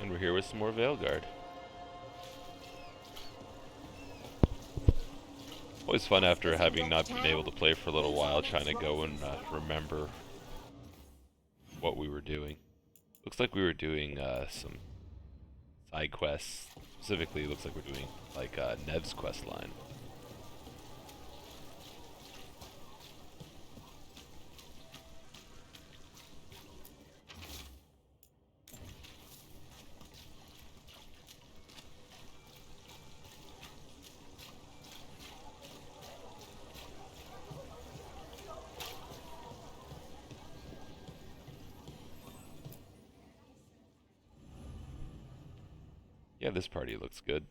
And we're here with some more Veilguard. Always fun after having not been able to play for a little while, trying to go and remember what we were doing. Looks like we were doing some side quests. Specifically, looks like we're doing like Nev's quest line. Yeah, this party looks good.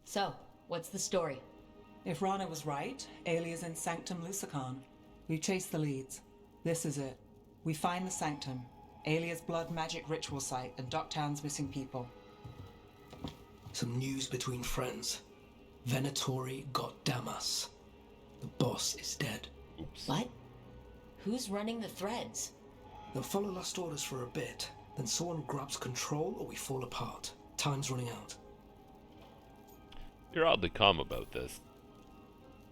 So, what's the story? If Rana was right, Alia's in Sanctum Lucican. We've chased the leads. This is it. We find the Sanctum, Alia's blood magic ritual site, and Docktown's missing people. Some news between friends. Venatori got Damas. The boss is dead. Oops. What? Who's running the threads? They'll follow last orders for a bit, then someone grabs control or we fall apart. Time's running out. You're oddly calm about this.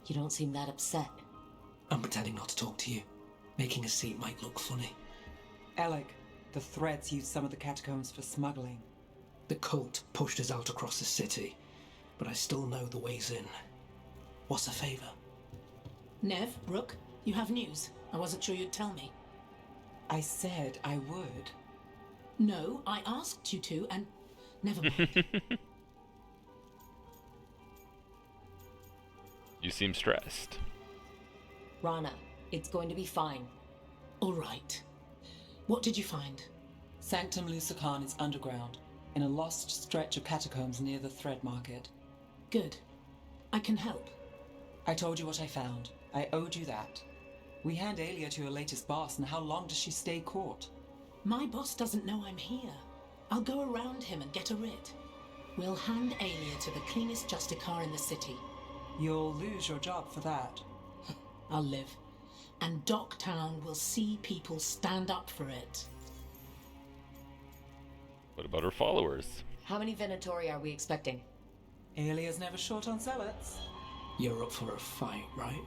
You don't seem that upset. I'm pretending not to talk to you. Making a scene might look funny. Alec, the threads used some of the catacombs for smuggling. The cult pushed us out across the city, but I still know the ways in. What's a favor? Nev, Brooke, you have news. I wasn't sure you'd tell me. I said I would. No, I asked you to, and never mind. You seem stressed. Rana, it's going to be fine. All right. What did you find? Sanctum Lucican is underground, in a lost stretch of catacombs near the Thread Market. Good. I can help. I told you what I found. I owed you that. We hand Alia to her latest boss, and how long does she stay caught? My boss doesn't know I'm here. I'll go around him and get a writ. We'll hand Alia to the cleanest Justicar in the city. You'll lose your job for that. I'll live. And Docktown will see people stand up for it. What about her followers? How many Venatori are we expecting? Alia's never short on zealots. You're up for a fight, right?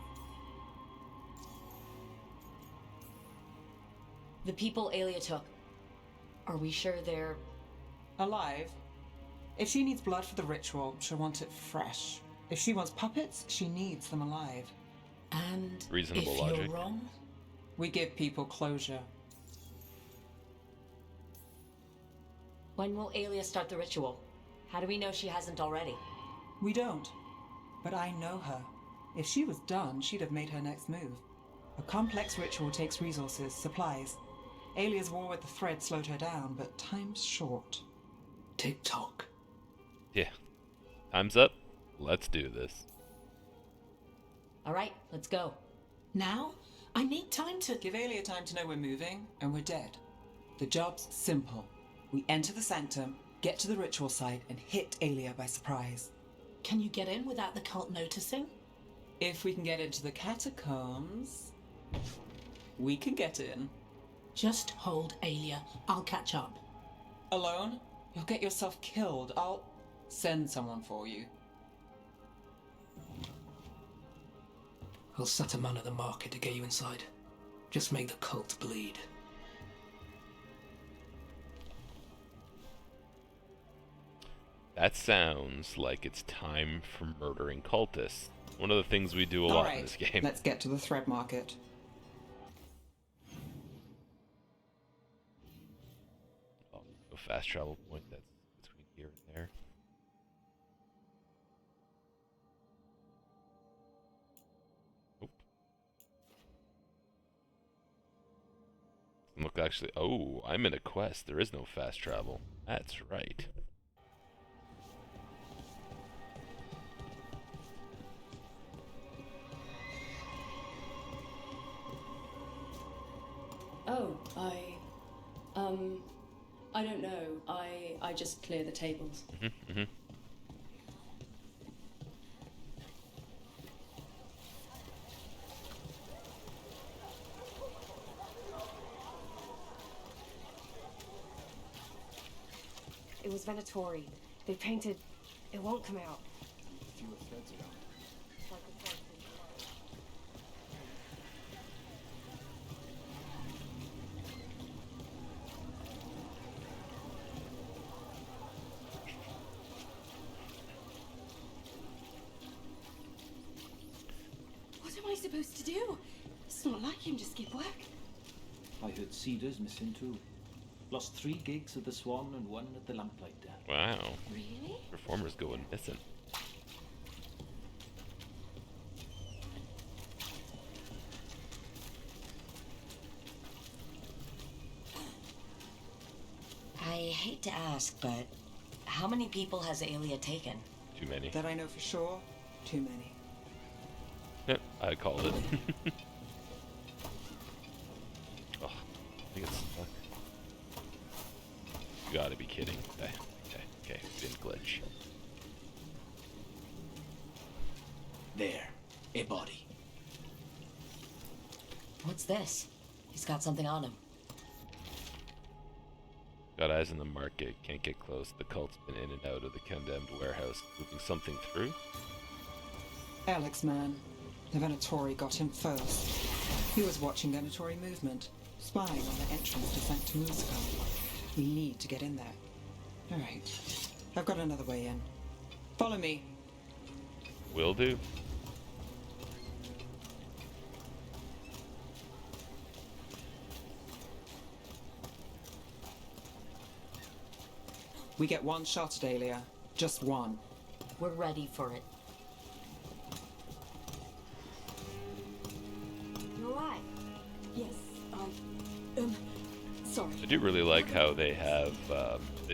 The people Alia took. Are we sure they're... Alive? If she needs blood for the ritual, she'll want it fresh. If she wants puppets, she needs them alive. And Reasonable if logic. you're wrong, We give people closure. When will Alia start the ritual? How do we know she hasn't already? We don't. But I know her. If she was done, she'd have made her next move. A complex ritual takes resources, supplies. Alia's war with the Thread slowed her down, but time's short. Tick-tock. Yeah. Time's up. Let's do this. All right, let's go. now I need time to... Give Alia time to know we're moving, and we're dead. The job's simple. We enter the Sanctum, get to the ritual site, and hit Alia by surprise. Can you get in without the cult noticing? If we can get into the catacombs, we can get in. Just hold Alia. I'll catch up. Alone? You'll get yourself killed. I'll send someone for you. I'll set a man at the market to get you inside. Just make the cult bleed. That sounds like it's time for murdering cultists. One of the things we do a lot in this game. Let's get to the Thread Market. Oh, a fast travel point that's between here and there. Nope. Look, actually, oh, I'm in a quest. There is no fast travel. That's right. Oh, I don't know. I just clear the tables. It was Venatori. They painted... It won't come out. Fewer threads around. Like a force in blood. What am I supposed to do? It's not like him to skip work. I heard Cedar's missing too. Lost 3 gigs at the Swan and 1 at the Lamplighter. Wow. Really? Performers going missing. I hate to ask, but how many people has Aelia taken? Too many. That I know for sure, too many. Yep, I called it. Oh, I think it's stuck. You gotta be kidding. Okay, didn't glitch. There, a body. What's this? He's got something on him. Got eyes in the market, can't get close. The cult's been in and out of the condemned warehouse, moving something through. Alex, man. The Venatori got him first. He was watching Venatori movement, spying on the entrance descent to Moonscum. We need to get in there. Alright. I've got another way in. Follow me. Will do. We get one shot at Aelia. Just one. We're ready for it. You alright? Yes, sorry. I do really like how they have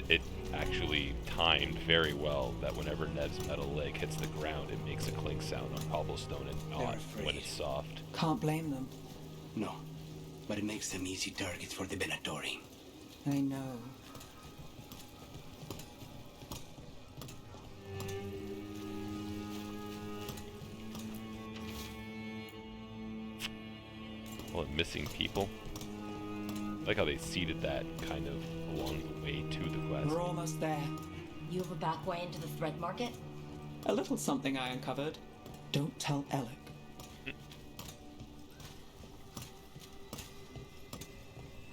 it actually timed very well that whenever Ned's metal leg hits the ground, it makes a clink sound on cobblestone and They're not afraid. when it's soft. Can't blame them. No, but it makes them easy targets for the Venatori. I know. Well, missing people. I like how they seeded that kind of along the way to the quest. We're almost there. You have a back way into the thread market? A little something I uncovered. Don't tell Alec.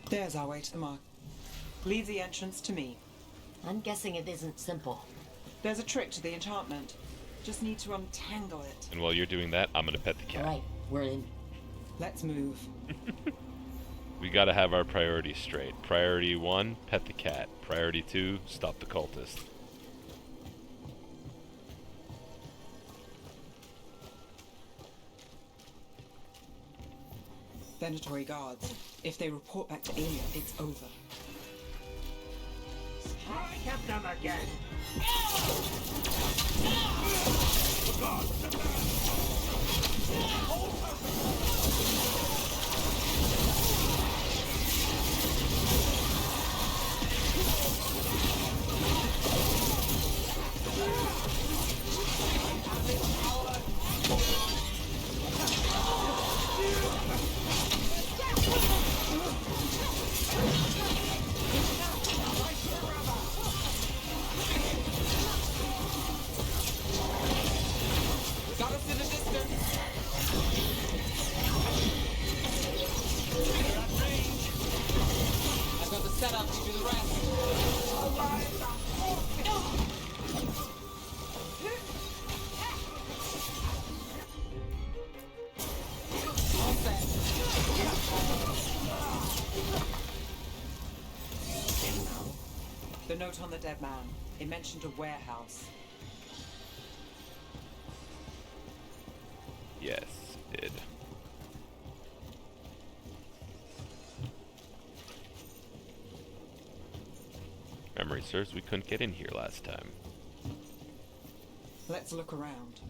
There's our way to the mark. Leave the entrance to me. I'm guessing it isn't simple. There's a trick to the enchantment. Just need to untangle it. And while you're doing that, I'm gonna pet the cat. Alright, we're in. Let's move. We gotta have our priorities straight. Priority 1, pet the cat. Priority 2, stop the cultist. Venatori guards. If they report back to Aelia, it's over. Kept them again. Got us in the distance. I've got the setup to do the rest. All set. The note on the dead man. It mentioned a warehouse. Yes, it did. Memory serves, we couldn't get in here last time. Let's look around.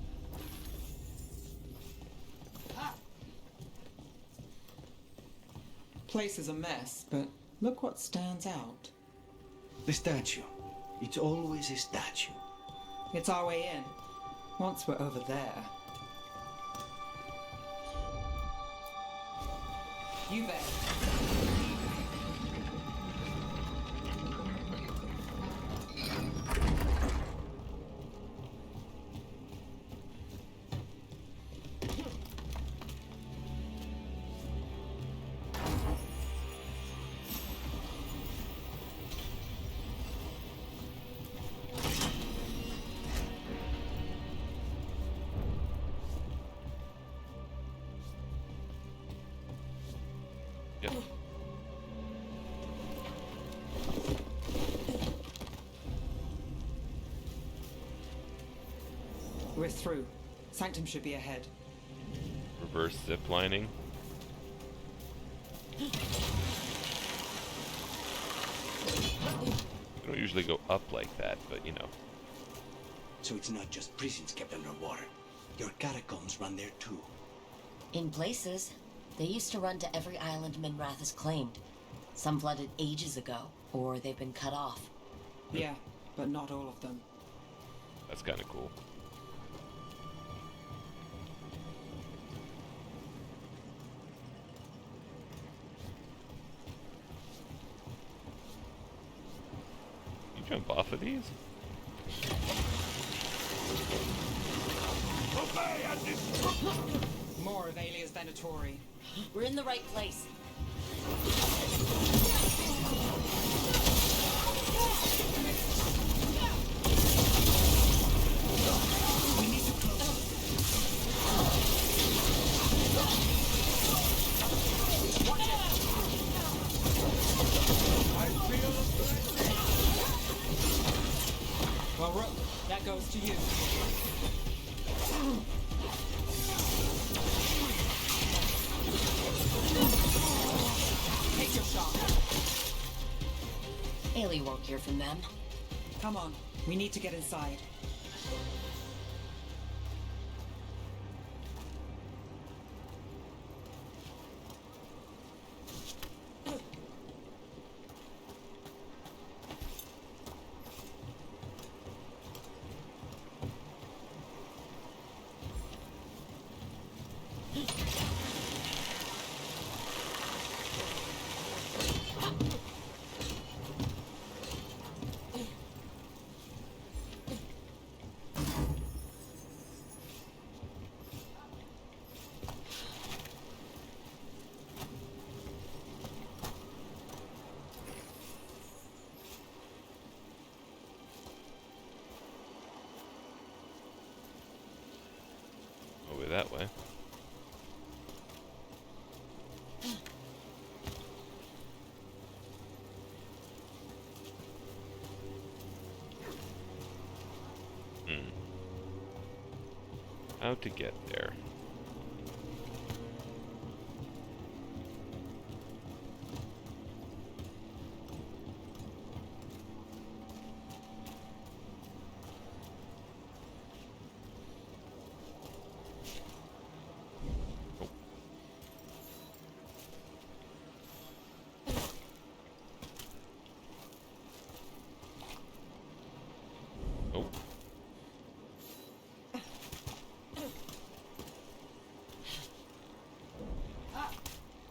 Place is a mess, but look what stands out. The statue. It's always a statue. It's our way in. Once we're over there. You bet. We're through. Sanctum should be ahead. Reverse zip lining. We don't usually go up like that, but you know. So it's not just prisons kept underwater. Your catacombs run there too. In places. They used to run to every island Minrath has claimed. Some flooded ages ago, or they've been cut off. Yeah, but not all of them. That's kind of cool. You jump off of these? More of Alia's Venatori. We're in the right place. We need to close. Well, Rook, that goes to you. Take your shot. Ailey won't hear from them. Come on, we need to get inside. Over that way. How to get there? Oh.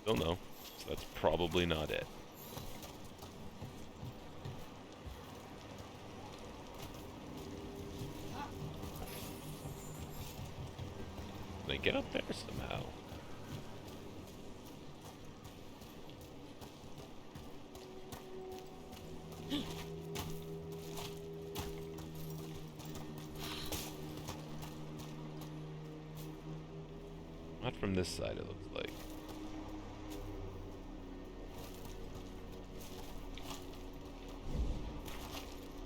Still no. So that's probably not it. Can I get up there somehow? Not from this side, it looks like.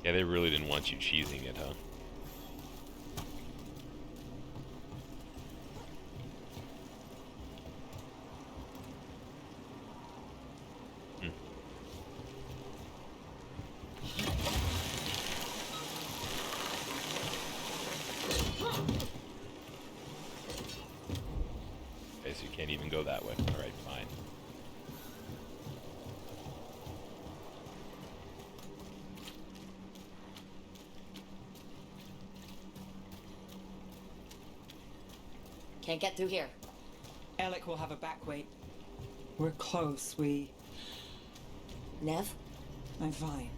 Yeah, they really didn't want you cheesing it, huh? Okay, so you can't even go that way. Alright, fine. Can't get through here. Alec will have a back weight. We're close, Nev? I'm fine.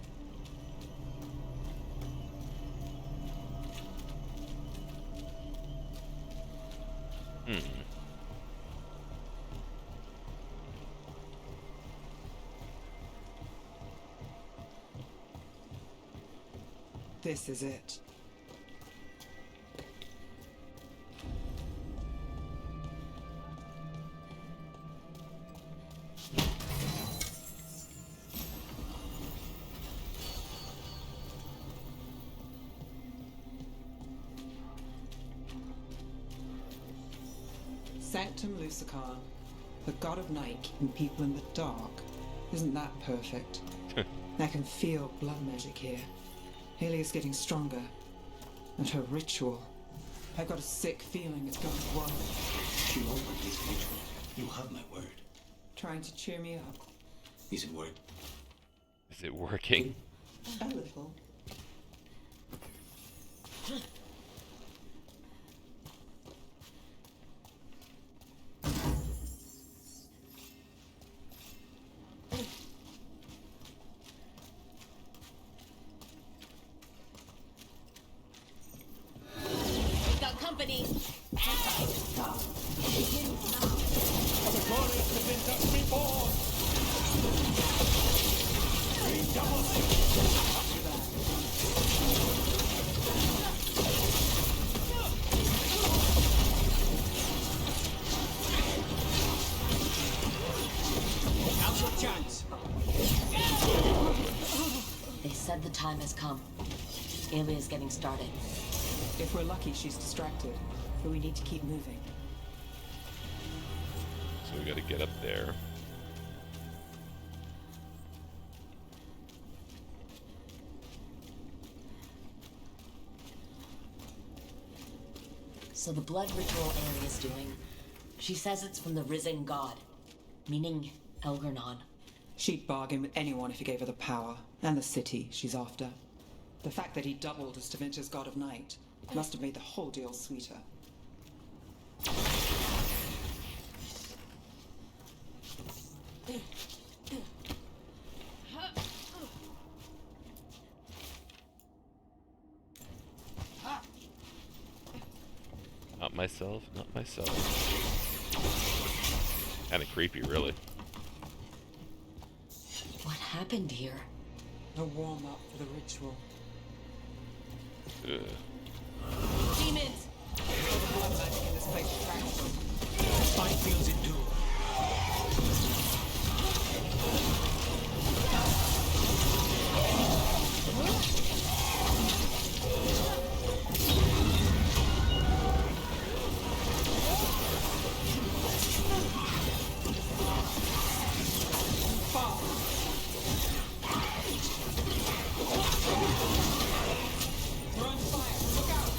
This is it. Sanctum Lucican, the god of night keeping people in the dark. Isn't that perfect? I can feel blood magic here. Haley's getting stronger. And her ritual. I've got a sick feeling it's going to work. She won't with this ritual. You have my word. Trying to cheer me up. Is it work? Is it working? A little. We got company. Now's your chance. They said the time has come. Alia's getting started. If we're lucky, she's distracted. But we need to keep moving. So we gotta get up there. So the blood ritual Alia's doing, she says it's from the risen god, meaning Elgernon. She'd bargain with anyone if he gave her the power, and the city she's after. The fact that he doubled as Tevinter's god of night must have made the whole deal sweeter. Not myself, not myself. Kinda creepy, really. What happened here? A warm-up for the ritual. Ugh. Demons! The blood magic in this place is practical. Spine feels it too. We're on fire! Look out!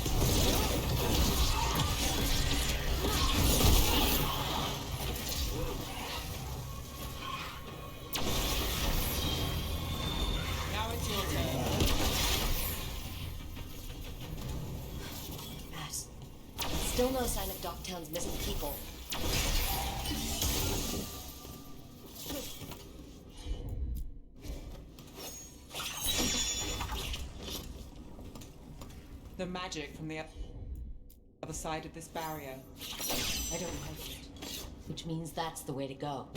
Now it's your turn. Yes. Still no sign of Docktown's missing people. The magic from the other side of this barrier. I don't like it. Which means that's the way to go.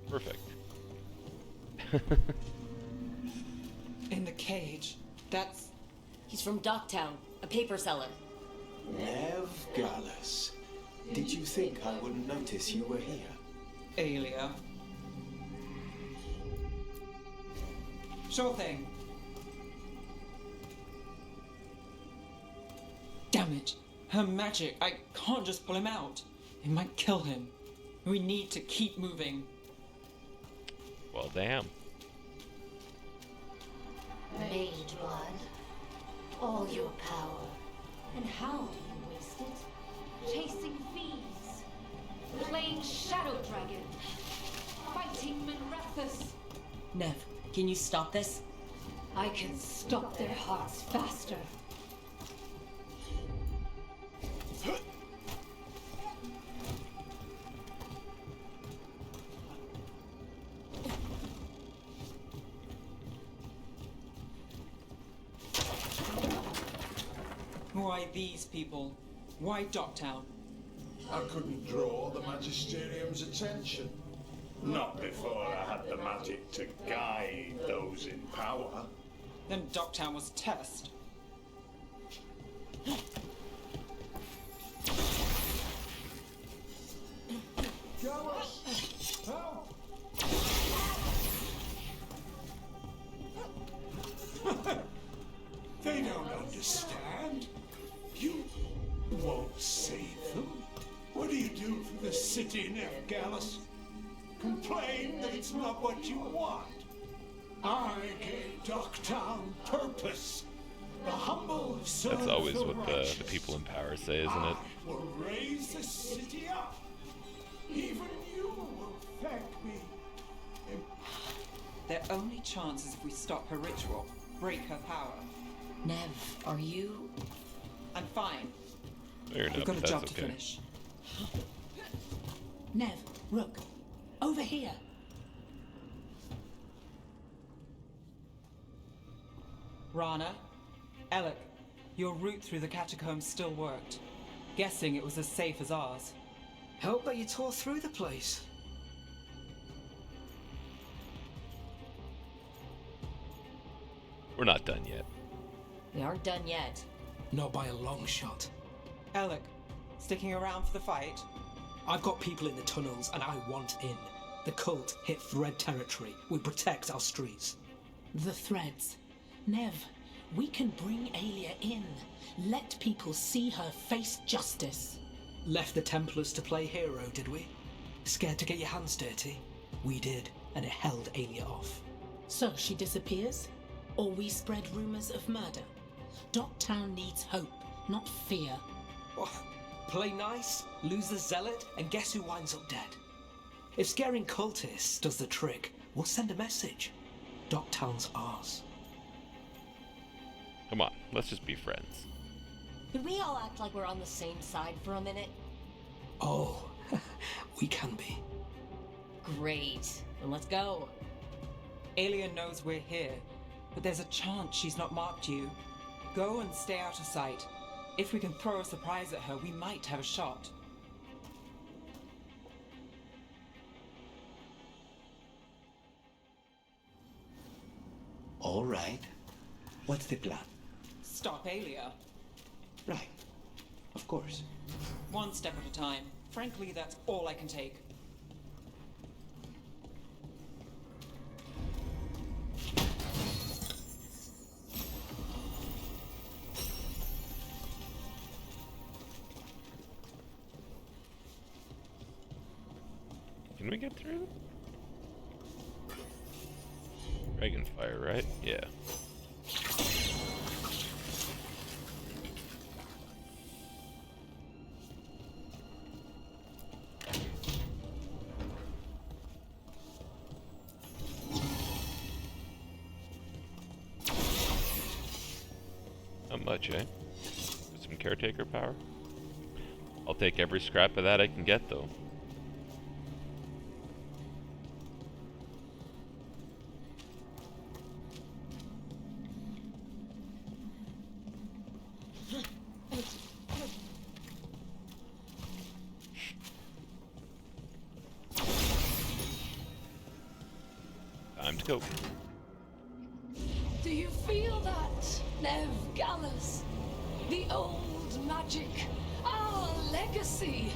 Perfect. In the cage. That's... He's from Docktown, a paper seller. Nev Gallus. Did you think I wouldn't notice you were here? Alia. Sure thing. Damn it. Her magic. I can't just pull him out. It might kill him. We need to keep moving. Well, damn. Mage blood. All your power. And how do you waste it? Chasing thieves. Playing Shadow Dragon. Fighting Minrathus. Nev, can you stop this? I can stop their hearts faster. Why these people? Why Docktown? I couldn't draw the Magisterium's attention. Not before I had the magic to guide those in power. Then Docktown was a test. Help! They don't understand. You won't save them. What do you do for the city, Veilguard? Complain that it's not what you want. I gave Docktown purpose. The humble serve That's always the what the righteous. people in power say, isn't it? I will raise the city up. Even you will thank me. Their only chance is if we stop her ritual, break her power. Nev, are you... I'm fine. Fair enough, We've got a that's job okay. to finish. Nev, Rook, over here. Rana, Alec, your route through the catacombs still worked. Guessing it was as safe as ours. Help that you tore through the place. We're not done yet. We aren't done yet. Not by a long shot. Alec, sticking around for the fight? I've got people in the tunnels and I want in. The cult hit Thread territory. We protect our streets. The threads. Nev, we can bring Aelia in. Let people see her face justice. Left the Templars to play hero, did we? Scared to get your hands dirty? We did, and it held Aelia off. So she disappears? Or we spread rumors of murder? Docktown needs hope, not fear. Oh, play nice, lose the zealot, and guess who winds up dead? If scaring cultists does the trick, we'll send a message. Docktown's ours. Come on, let's just be friends. Could we all act like we're on the same side for a minute? Oh, we can be. Great. Then let's go. Aelia knows we're here, but there's a chance she's not marked you. Go and stay out of sight. If we can throw a surprise at her, we might have a shot. All right. What's the plan? Stop Aelia. Right. Of course. One step at a time. Frankly, that's all I can take. Can we get through? Dragonfire, right? Yeah. Not much, eh? With some caretaker power. I'll take every scrap of that I can get, though. Time to go. Do you feel that, Veilguard? The old magic, our legacy.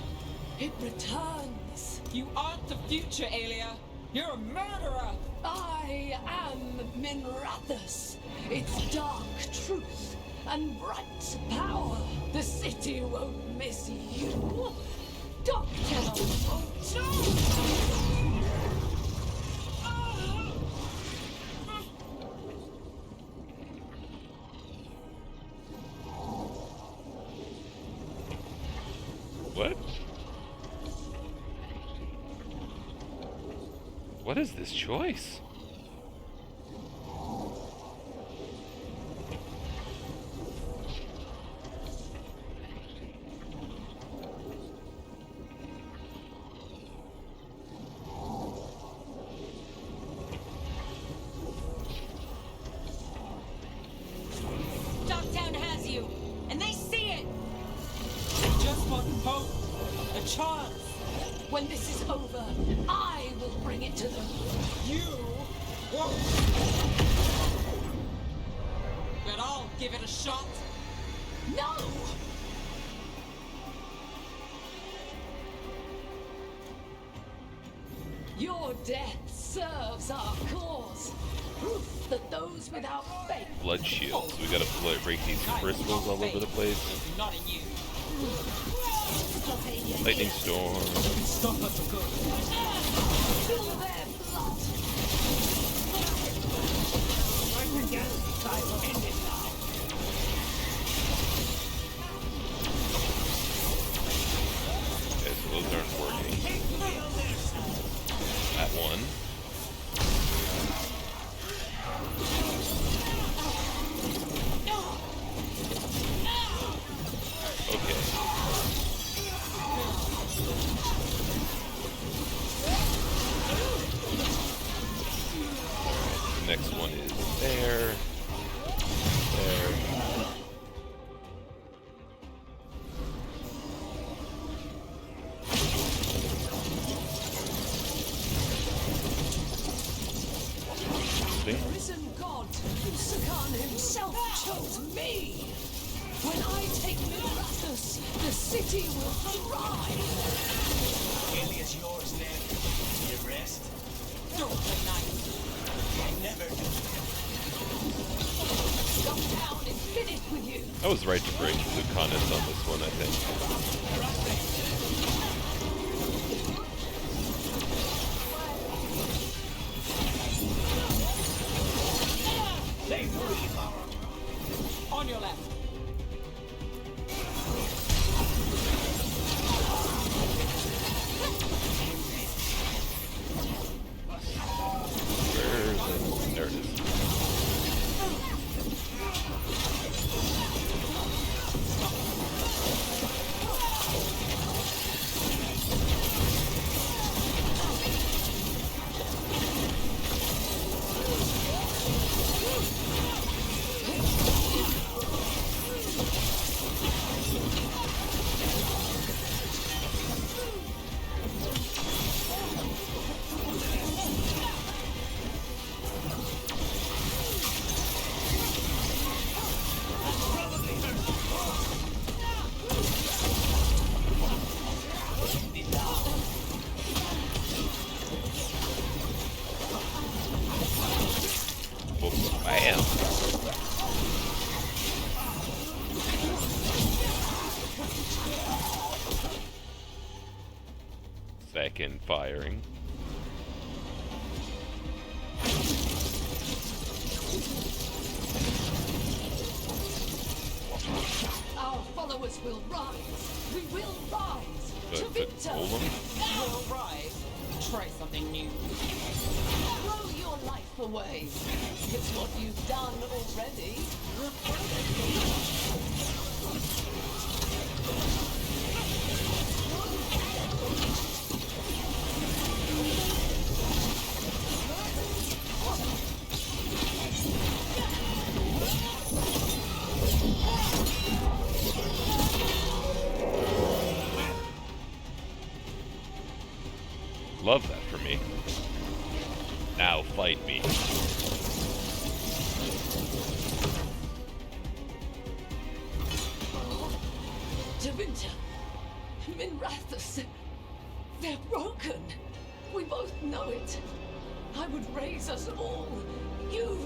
It returns. You aren't the future, Aelia. You're a murderer. I am Minrathus. Its dark truth and bright power. The city won't miss you. Docktown won't too. What? What is this choice? Docktown has you, and they see it! Just want hope. A chance. When this is over, I will bring it to them. You won't. shot? No! Your death serves our cause. Proof that those without faith. Blood shields. We gotta break these crystals all over the place. Not in you. Lightning storm. Stop her for good. Fill their blood. Right again. Time to end it now. Okay, so those aren't working. That one. Okay. Alright, the next one is there. There. The risen god, Sakan himself chose me. When I take Mithrathus, the city will thrive. Alia's yours, Ned. You rest? Don't play nice. I never do. Lockdown is finished with you. I was right to break Lucanus on this one, I think. On your left. Where is it? There it is. Bam. Second firing. Our followers will rise. We will rise. To The victor. golem? Will rise. Try something new. Throw your life away. It's what you've done already. Love that for me. Now fight me. Davinta, Minrathus, they're broken. We both know it. I would raise us all. You.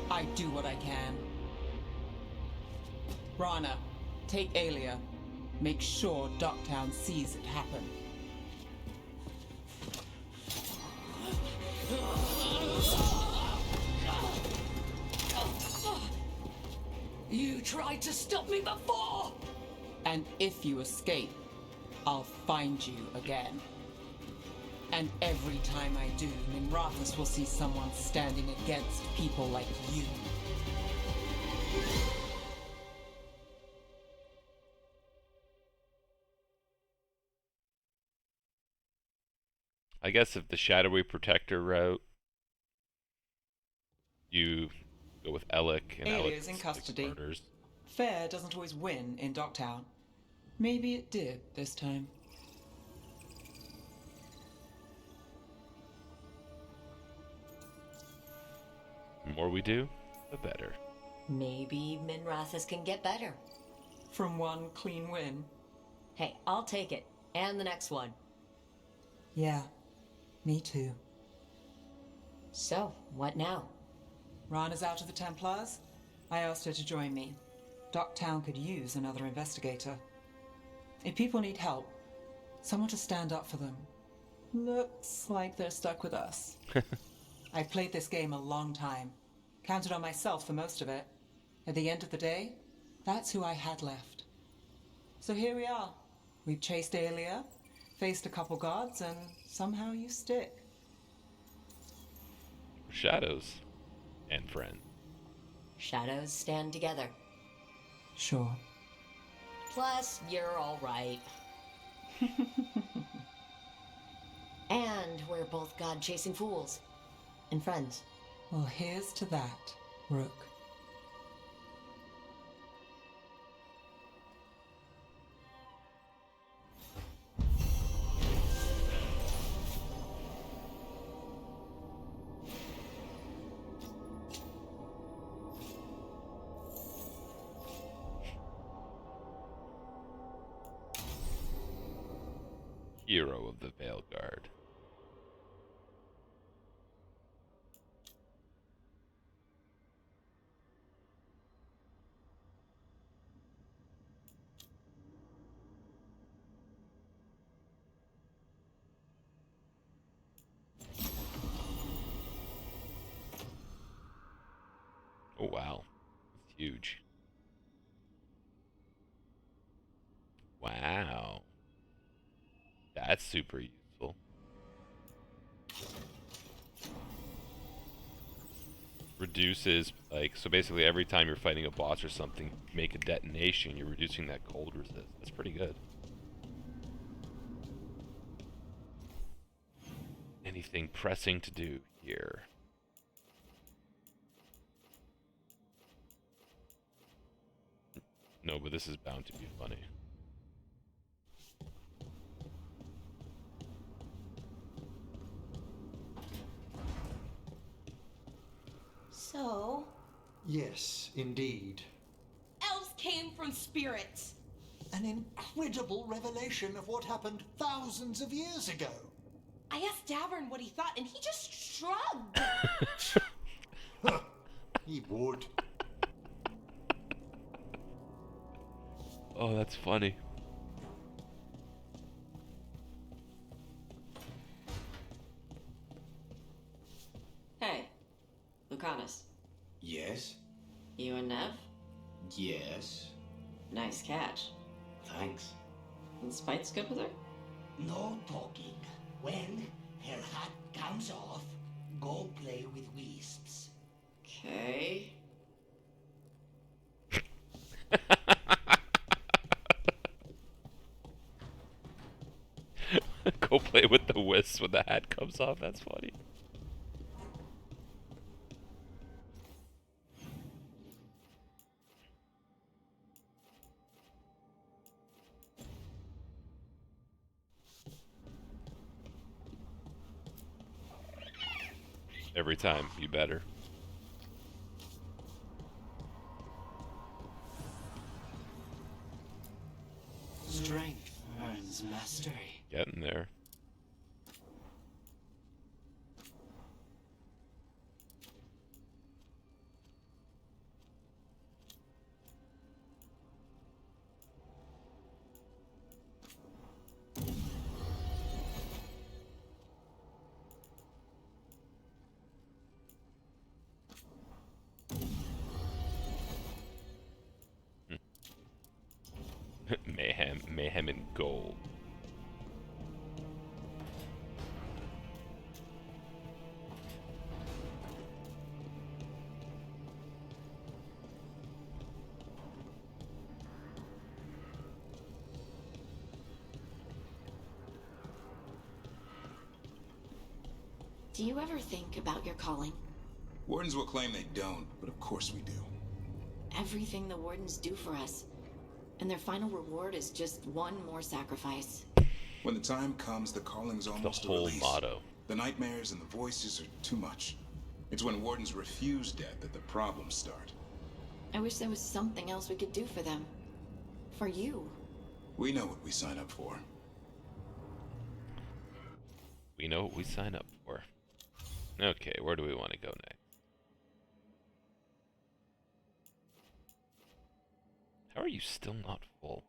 I do what I can. Rana, take Alia. Make sure Docktown sees it happen. You tried to stop me before! And if you escape, I'll find you again. And every time I do, Minrathus will see someone standing against people like you. I guess if the shadowy protector route, you go with Alec and Alia's Alec in custody. murders. Fair doesn't always win in Docktown. Maybe it did this time. The more we do, the better. Maybe Minrathous can get better. From one clean win? Hey, I'll take it. And the next one. Yeah, me too. So, what now? Rana's out of the Templars. I asked her to join me. Docktown could use another investigator. If people need help, someone to stand up for them. Looks like they're stuck with us. I've played this game a long time. Counted on myself for most of it. At the end of the day, that's who I had left. So here we are. We've chased Aelia, faced a couple guards, and somehow you stick. Shadows and friends. Shadows stand together. Sure. Plus, you're all right. And we're both god-chasing fools. And friends. Well, here's to that, Rook. Hero of the Veilguard. Oh wow, it's huge. Wow. That's super useful. Reduces, like, so basically every time you're fighting a boss or something, make a detonation, you're reducing that cold resist. That's pretty good. Anything pressing to do here? No, but this is bound to be funny. So? Yes, indeed. Elves came from spirits. An incredible revelation of what happened thousands of years ago. I asked Davern what he thought, and he just shrugged. He would. Oh, that's funny. Hey, Lucanus. Yes? You and Nev? Yes. Nice catch. Thanks. And Spite's good with her? No talking. When her hat comes off, go play with wisps. Okay. Go play with the wisps when the hat comes off. That's funny. Every time, you better. Strength earns mastery. Getting there. Mayhem and gold. Do you ever think about your calling? Wardens will claim they don't, but of course we do. Everything the Wardens do for us. And their final reward is just one more sacrifice. When the time comes, the calling's almost The whole a release. motto. The nightmares and the voices are too much. It's when Wardens refuse death that the problems start. I wish there was something else we could do for them. For you. We know what we sign up for. We know what we sign up for. Okay, where do we want to go next? How are you still not full?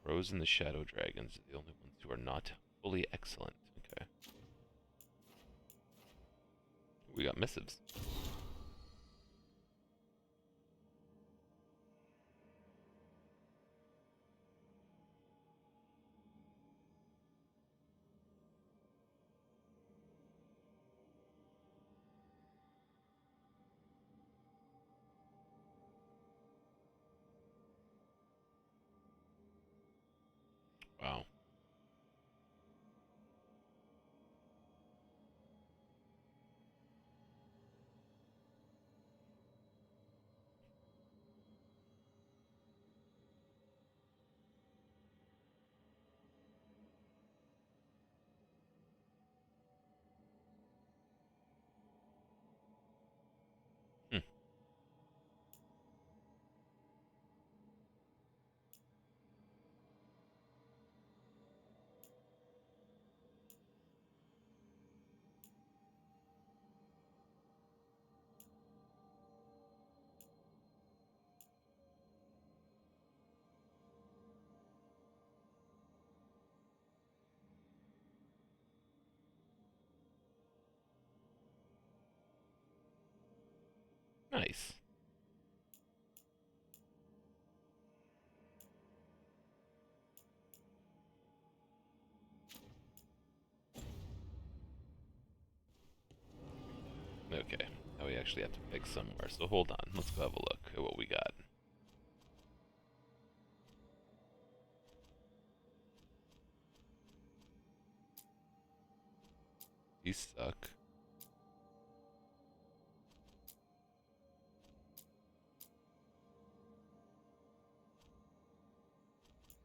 Crows and the Shadow Dragons are the only ones who are not fully excellent. Okay. We got missives. Wow. Nice. Okay, now we actually have to pick somewhere, so hold on, let's go have a look at what we got. These suck.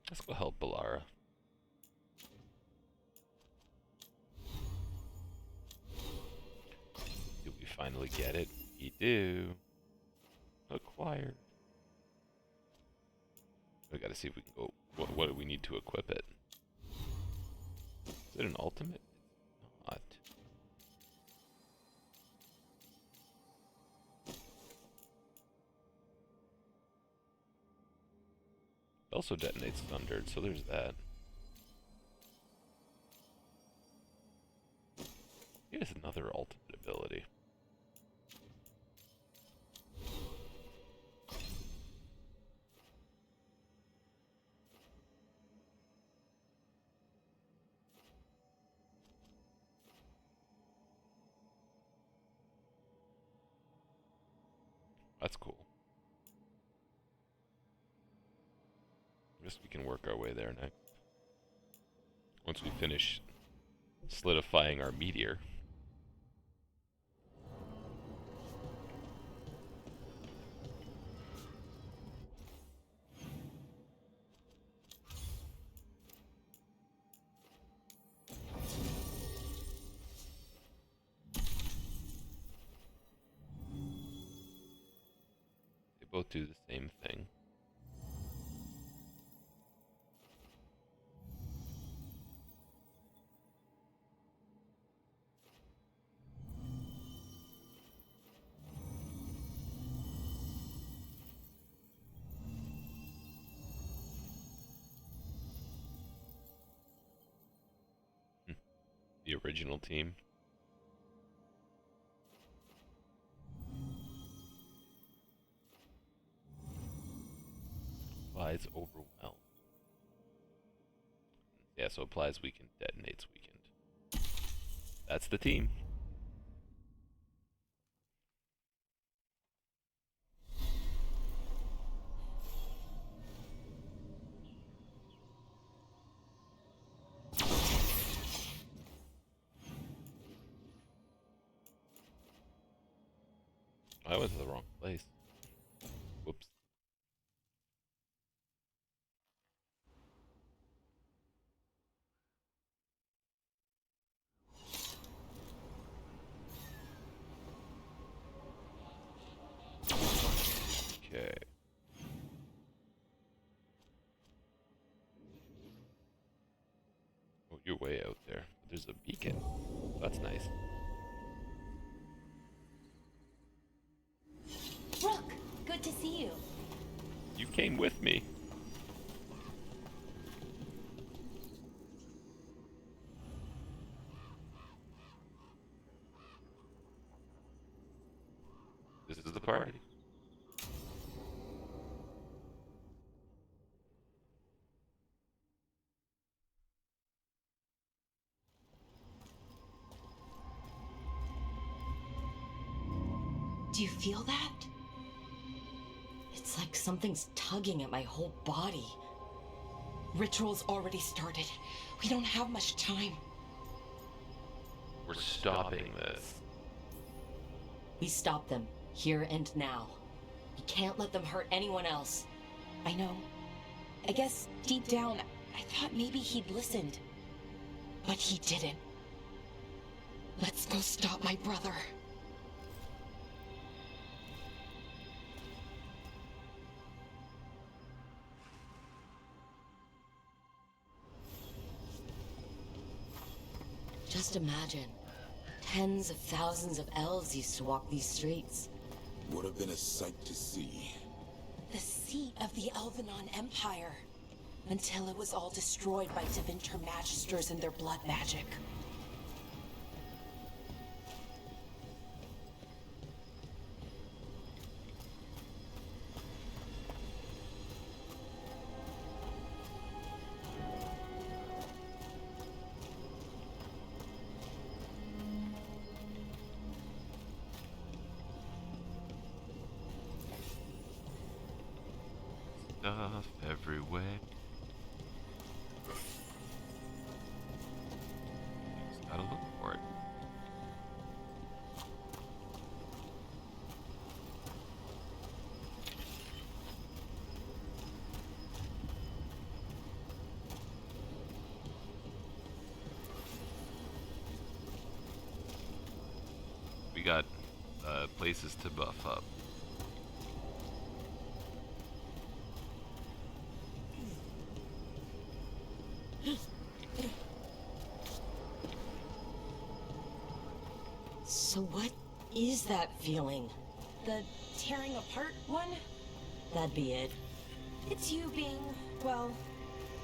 Let's go help Balara. Do we finally get it? We do. Acquired. We gotta see if we can go. What do we need to equip it? Is it an ultimate? It's not. It also detonates thundered, so there's that. He has another ultimate ability. That's cool. Guess we can work our way there next. Once we finish solidifying our meteor. They both do the same thing. The original team. Applies overwhelm. Yeah, so applies weakened, detonates weakened. That's the team. I went to the wrong place. Whoops. Okay. Oh, you're way out there. There's a beacon. That's nice. Brooke, good to see you. You came with me. This is the party. Do you feel that? It's like something's tugging at my whole body. Ritual's already started. We don't have much time. We're stopping this. We stop them, here and now. We can't let them hurt anyone else. I know. I guess deep down, I thought maybe he'd listened. But he didn't. Let's go stop my brother. Just imagine. Tens of thousands of elves used to walk these streets. Would have been a sight to see. The seat of the Elvenon Empire. Until it was all destroyed by Devinter Magisters and their blood magic. Stuff everywhere. Just gotta look for it. We got places to buff up. So what is that feeling? The tearing apart one? That'd be it. It's you being, well,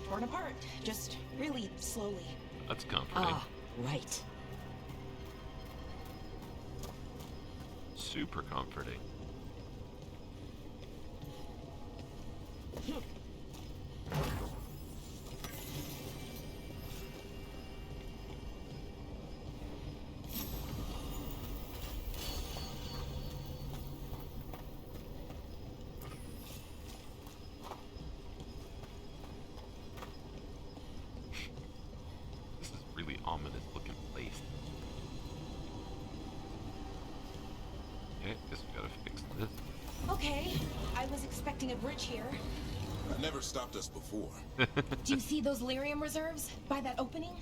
torn apart. Just really slowly. That's comforting. Ah, right. Super comforting. This is really ominous looking place. Yeah, guess we gotta fix this. Okay, I was expecting a bridge here. Never stopped us before. Do you see those lyrium reserves by that opening?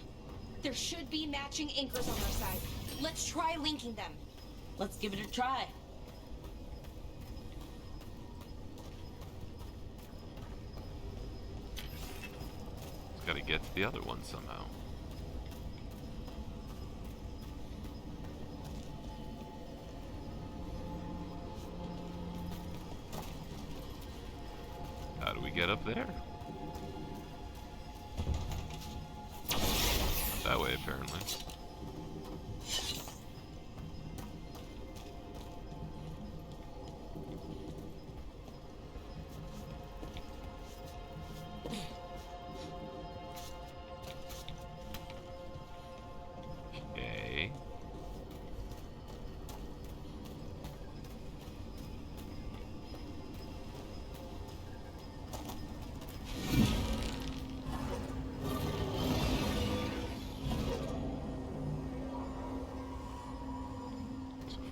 There should be matching anchors on our side. Let's try linking them. Let's give it a try. Just gotta get to the other one somehow. How do we get up there? That way, apparently. Okay.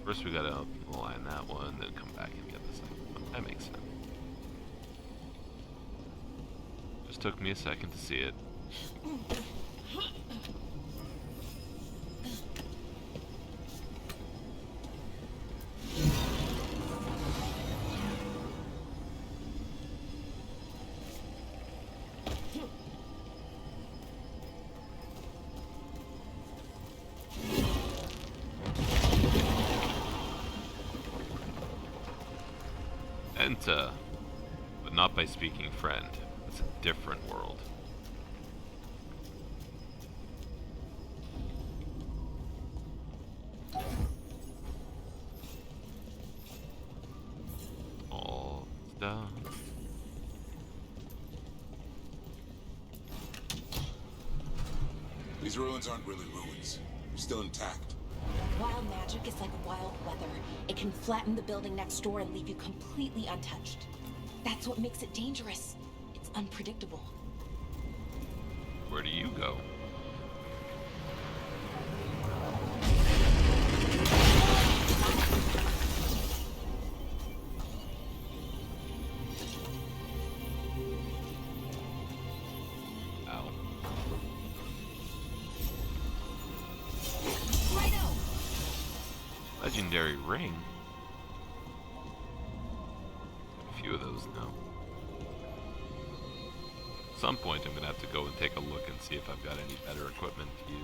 First we gotta align that one, then come back and get the second one. That makes sense. Just took me a second to see it. Enta, but not by speaking friend. It's a different world. All done. These ruins aren't really ruins. They're still intact. Wild magic is like wild weather. It can flatten the building next door and leave you completely untouched. That's what makes it dangerous. It's unpredictable. Where do you go? Legendary ring. A few of those now. At some point I'm gonna have to go and take a look and see if I've got any better equipment to use.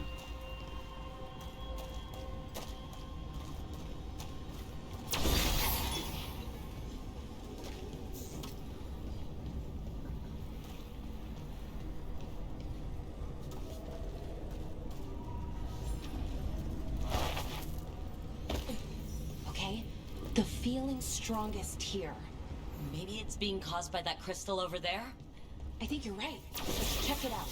The feeling's strongest here. Maybe it's being caused by that crystal over there? I think you're right. Let's check it out.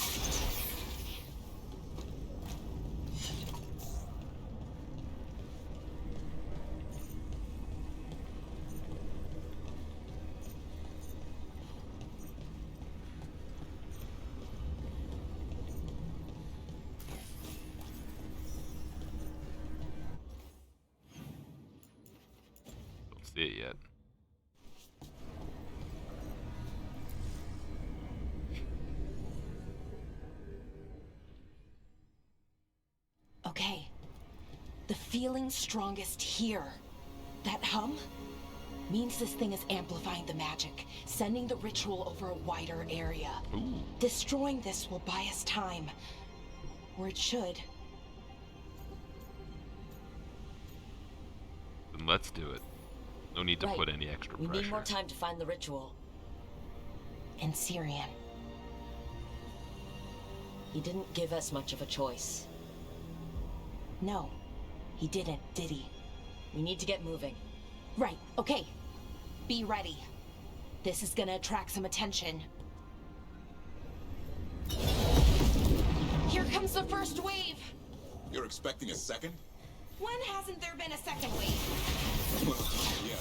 See it yet. Okay. The feeling's strongest here. That hum means this thing is amplifying the magic, sending the ritual over a wider area. Ooh. Destroying this will buy us time. Or it should. Then let's do it. No need to put any extra pressure. We need more time to find the ritual. And Syrian. He didn't give us much of a choice. No, he didn't, did he? We need to get moving. Right, okay. Be ready. This is gonna attract some attention. Here comes the first wave! You're expecting a second? When hasn't there been a second wave? Yeah.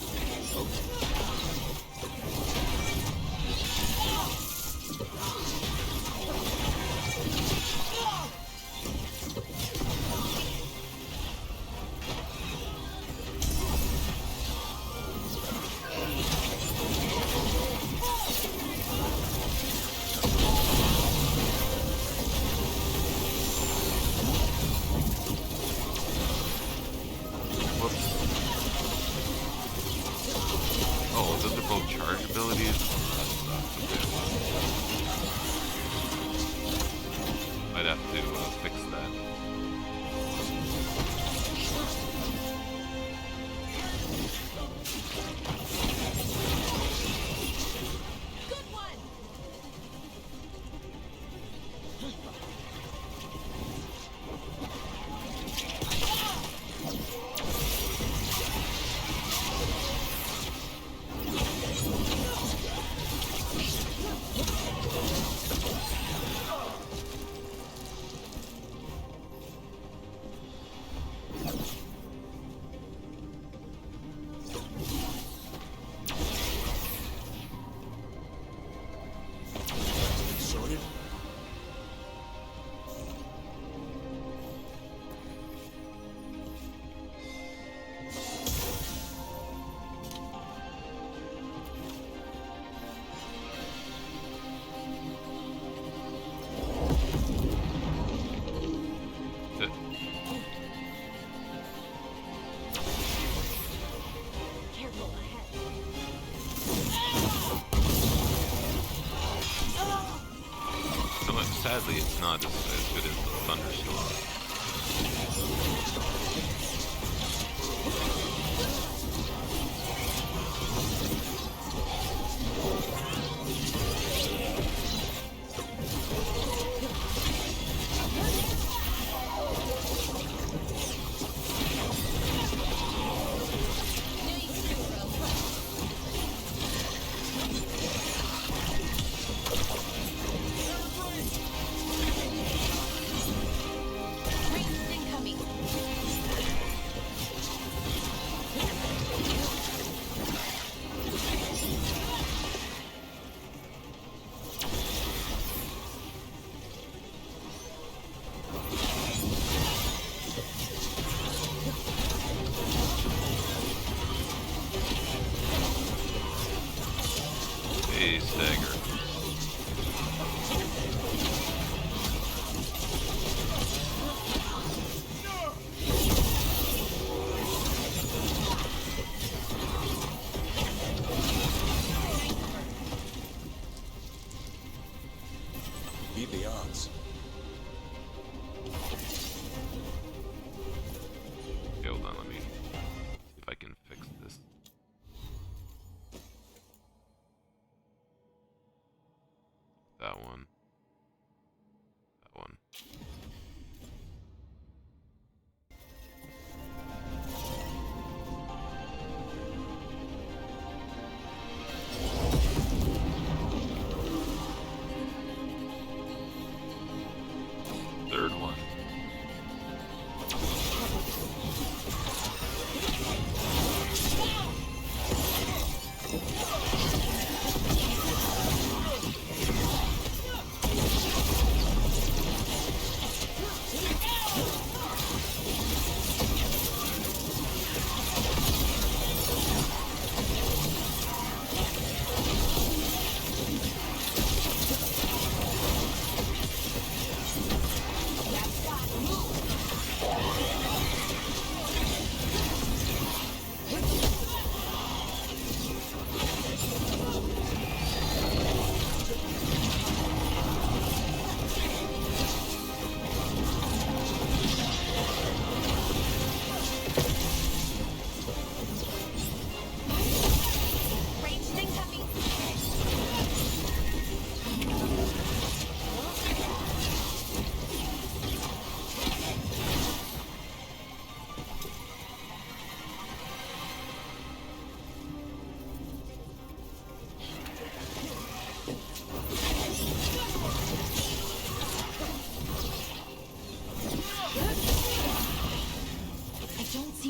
Oh, those are both charge abilities? sadly, it's not as good as the Thunderstorm. Hey, Stagger. Beat the odds. Okay, hold on, let me see if I can fix this. That one. That one. Third one.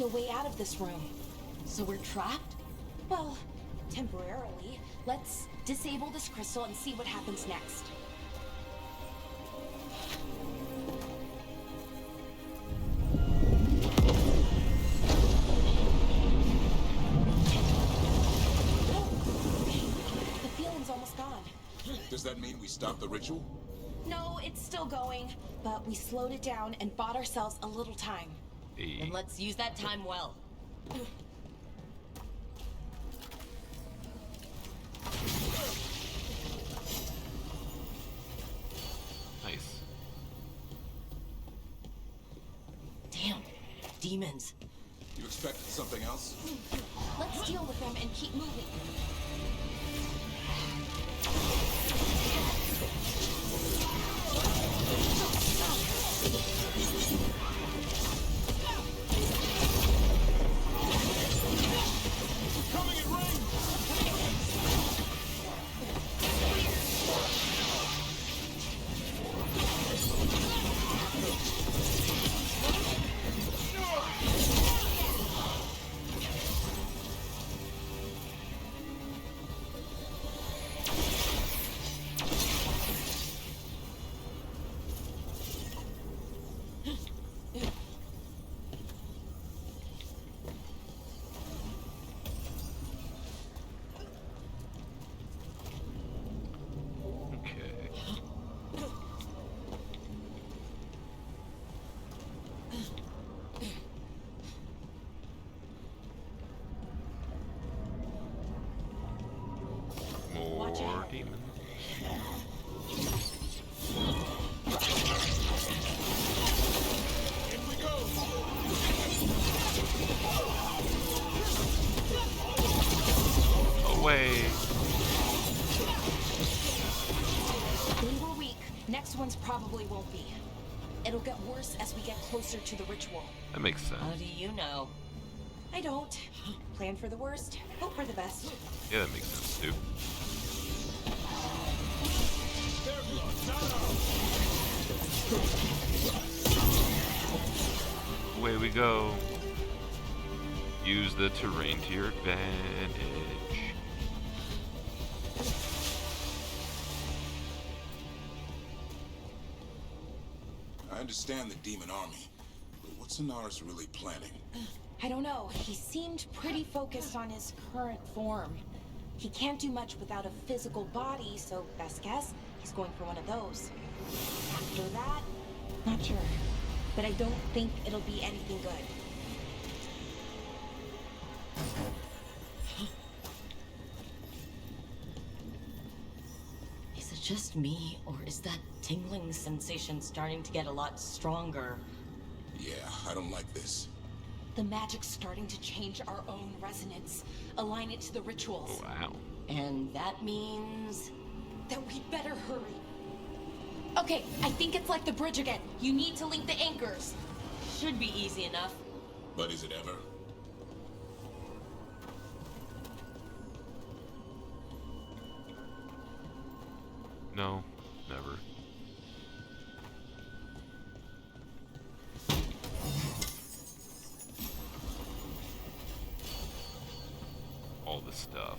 A way out of this room. So we're trapped? Well, temporarily. Let's disable this crystal and see what happens next. The feeling's almost gone. Does that mean we stop the ritual? No, it's still going, but we slowed it down and bought ourselves a little time. Then let's use that time well. Nice. Damn. Demons. You expected something else? Let's deal with them and keep moving. away. They were weak. Next ones probably won't be. It'll get worse as we get closer to the ritual. That makes sense. How do you know? I don't. Plan for the worst, hope for the best. Yeah, that makes sense too. Away we go. Use the terrain to your advantage. I understand the demon army, but what's Inaris really planning? I don't know. He seemed pretty focused on his current form. He can't do much without a physical body, so best guess, he's going for one of those. After that, not sure. But I don't think it'll be anything good. Is it just me, or is that tingling sensation starting to get a lot stronger? Yeah, I don't like this. The magic's starting to change our own resonance, align it to the rituals. Wow. And that means... that we'd better hurry. Okay, I think it's like the bridge again. You need to link the anchors. Should be easy enough. But is it ever? No, never. All the stuff.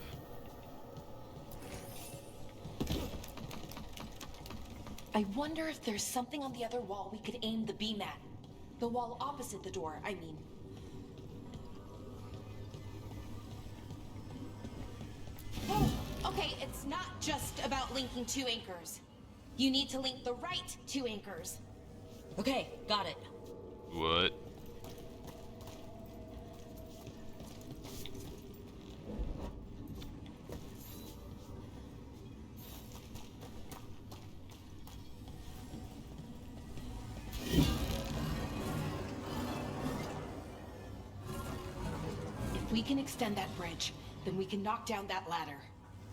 I wonder if there's something on the other wall we could aim the beam at. The wall opposite the door, I mean. Oh, okay, it's not just about linking two anchors. You need to link the right two anchors. Okay, got it. What? If we can extend that bridge, then we can knock down that ladder.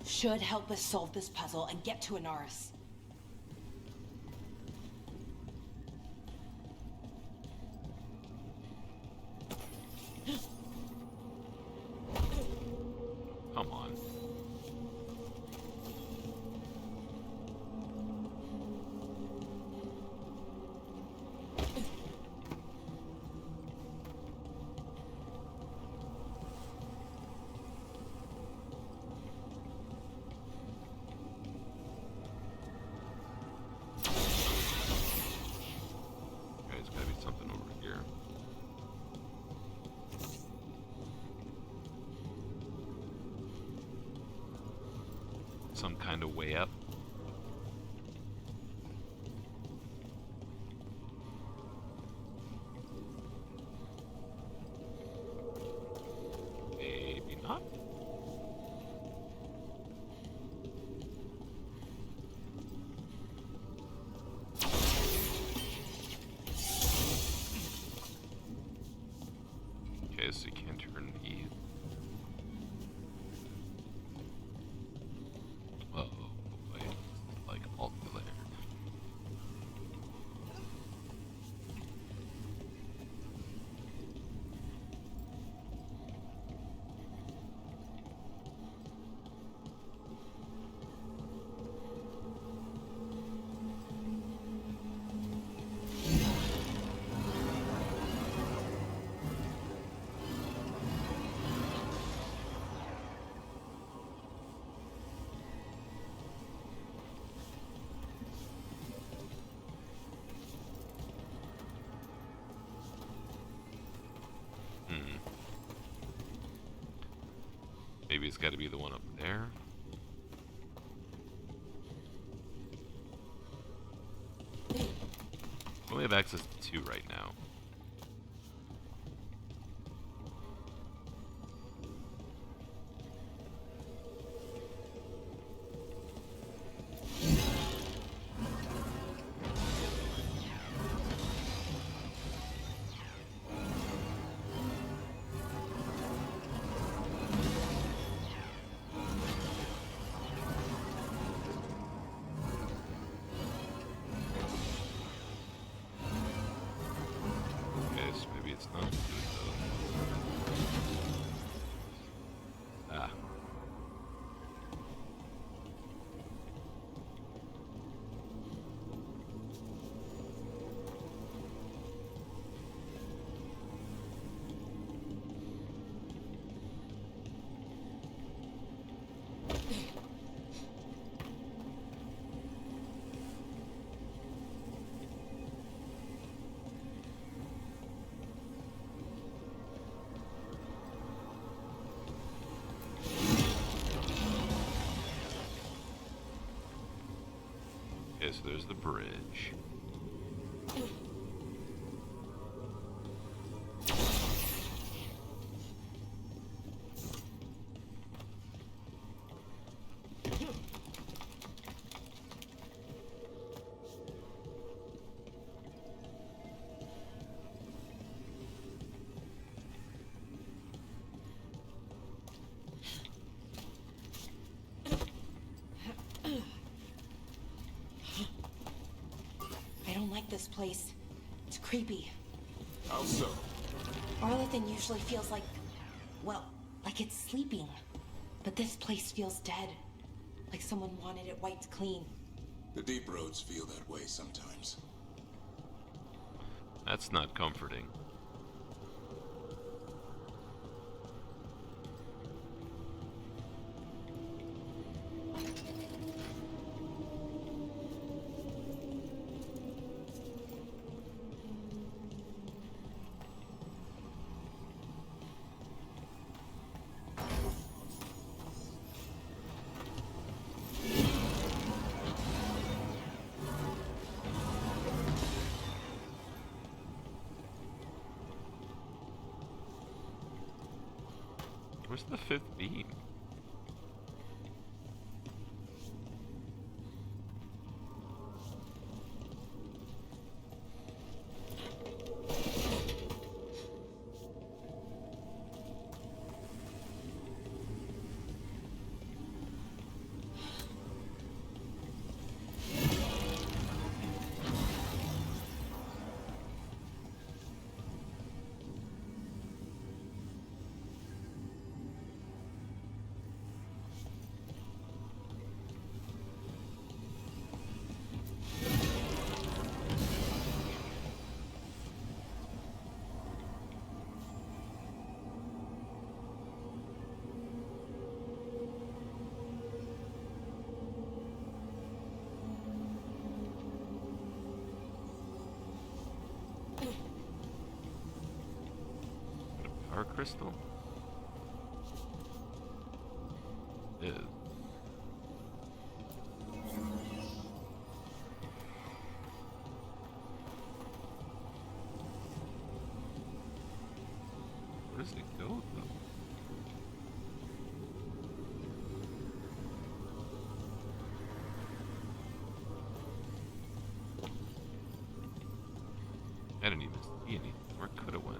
Should help us solve this puzzle and get to Inaris. Come on. Okay, it's gotta be something over here. Some kind of way up. Maybe not. Okay, so you can't turn these. Oh boy, like multi-layered. Maybe it's got to be the one up there. We only have access to 2 right now. it's not good though. Ah. Okay, so there's the bridge. I don't like this place. It's creepy. How so? Arlington usually feels like, well, like it's sleeping. But this place feels dead. Like someone wanted it wiped clean. The deep roads feel that way sometimes. That's not comforting. Where's the fifth beam? Power crystal? Is. Where does it go though? I didn't even see anything. Where could it went?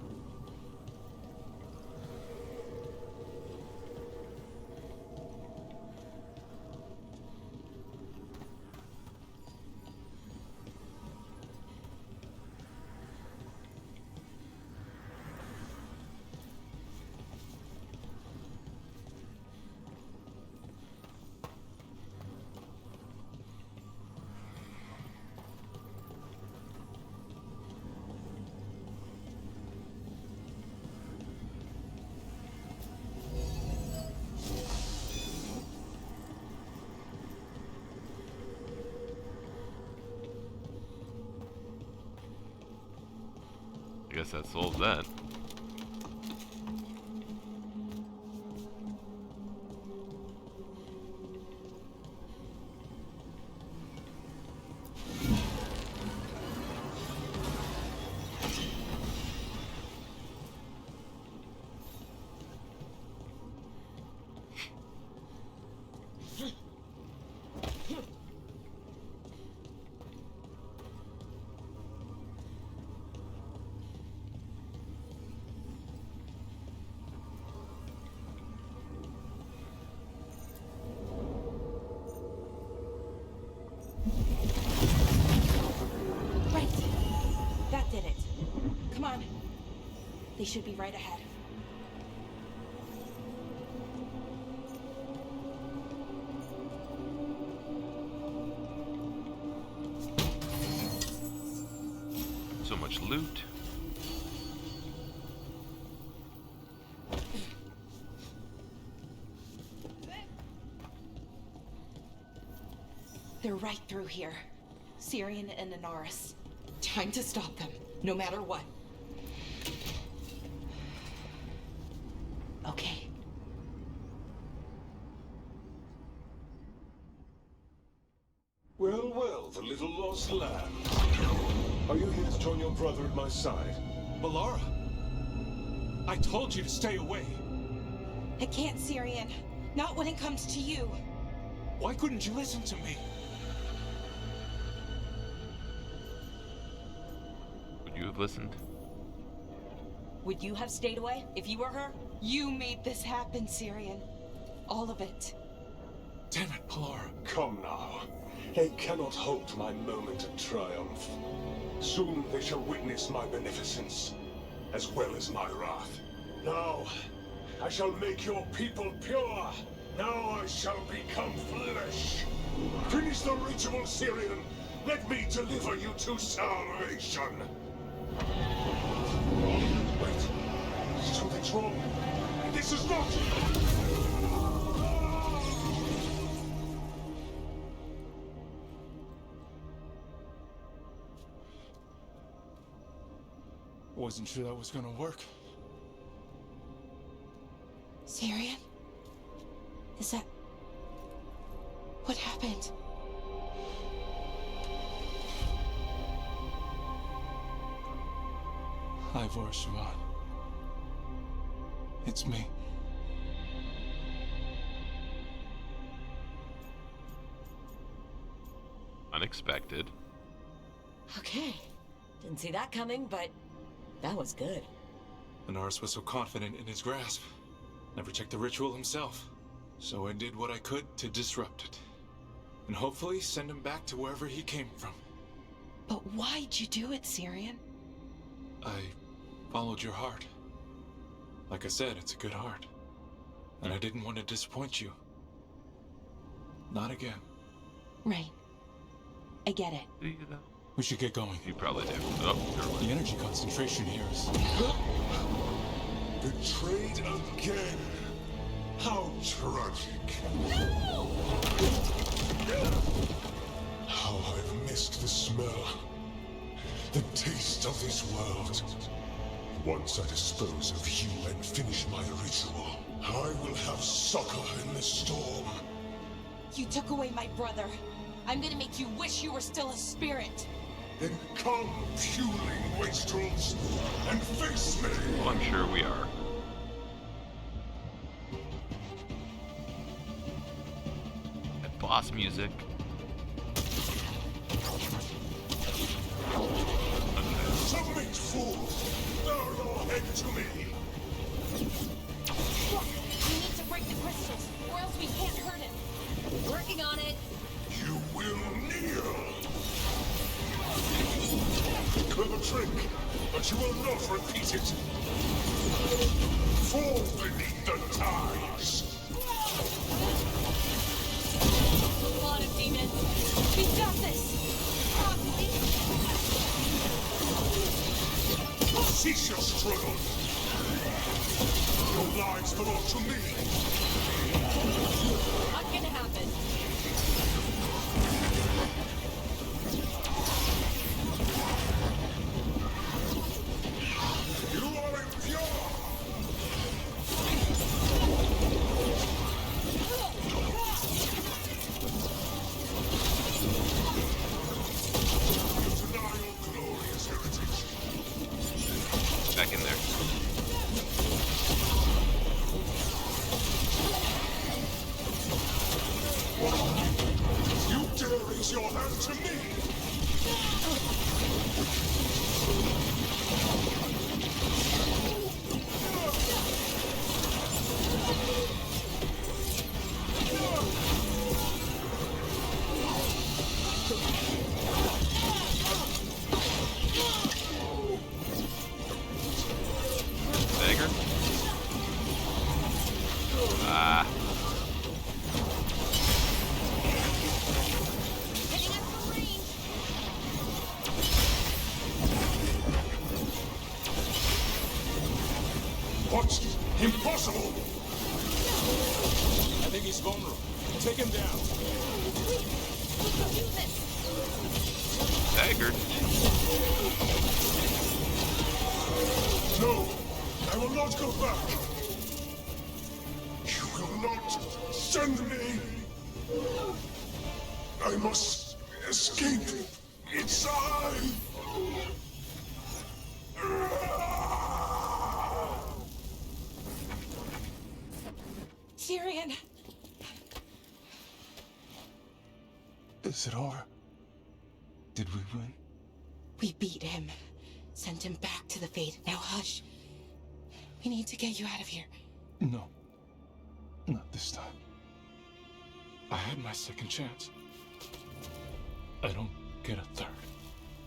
I guess that solves that. They should be right ahead. So much loot. They're right through here. Syrian and Inaris. Time to stop them, no matter what. Okay. Well, well, the little lost lamb. Are you here to join your brother at my side? Balara! I told you to stay away! I can't, Syrian. Not when it comes to you. Why couldn't you listen to me? Would you have listened? Would you have stayed away if you were her? You made this happen, Syrian. All of it. Damn it, Balara. Come now. They cannot halt my moment of triumph. Soon they shall witness my beneficence, as well as my wrath. Now, I shall make your people pure. Now I shall become flesh. Finish the ritual, Syrian. Let me deliver you to salvation. Wait, something's wrong. This is not... Wasn't sure that was gonna work. Syrian? Is that... what happened? Ivor Siobhan. It's me. Unexpected. Okay. Didn't see that coming, but that was good. Inaris was so confident in his grasp. Never checked the ritual himself. So I did what I could to disrupt it. And hopefully send him back to wherever he came from. But why'd you do it, Syrian? I followed your heart. Like I said, it's a good heart. And I didn't want to disappoint you. Not again. Right. I get it. Do you though? We should get going. You probably do. Oh, never mind. The energy concentration here is... Betrayed again. How tragic. How I've missed the smell. The taste of this world. Once I dispose of you and finish my ritual, I will have succor in the storm. You took away my brother. I'm gonna make you wish you were still a spirit. Then come, puling wastrels, and face me! Well, I'm sure we are. That boss music. Submit, fool! Bow your head to me! Look, we need to break the crystals, or else we can't hurt him. Working on it. You will kneel! Clever trick, but you will not repeat it. Fall beneath the ties. A lot of demons. We've got this. Cease your struggle. Your lives belong to me. Not gonna happen. You are impure! You deny your glorious heritage. Back in there. You dare raise your hand to me! Impossible! I think he's vulnerable. Take him down. We can do this! Staggered. No! I will not go back! You will not send me! I must escape inside! Tyrion! Is it over? Did we win? We beat him. Sent him back to the Fate. Now hush. We need to get you out of here. No. Not this time. I had my second chance. I don't get a third.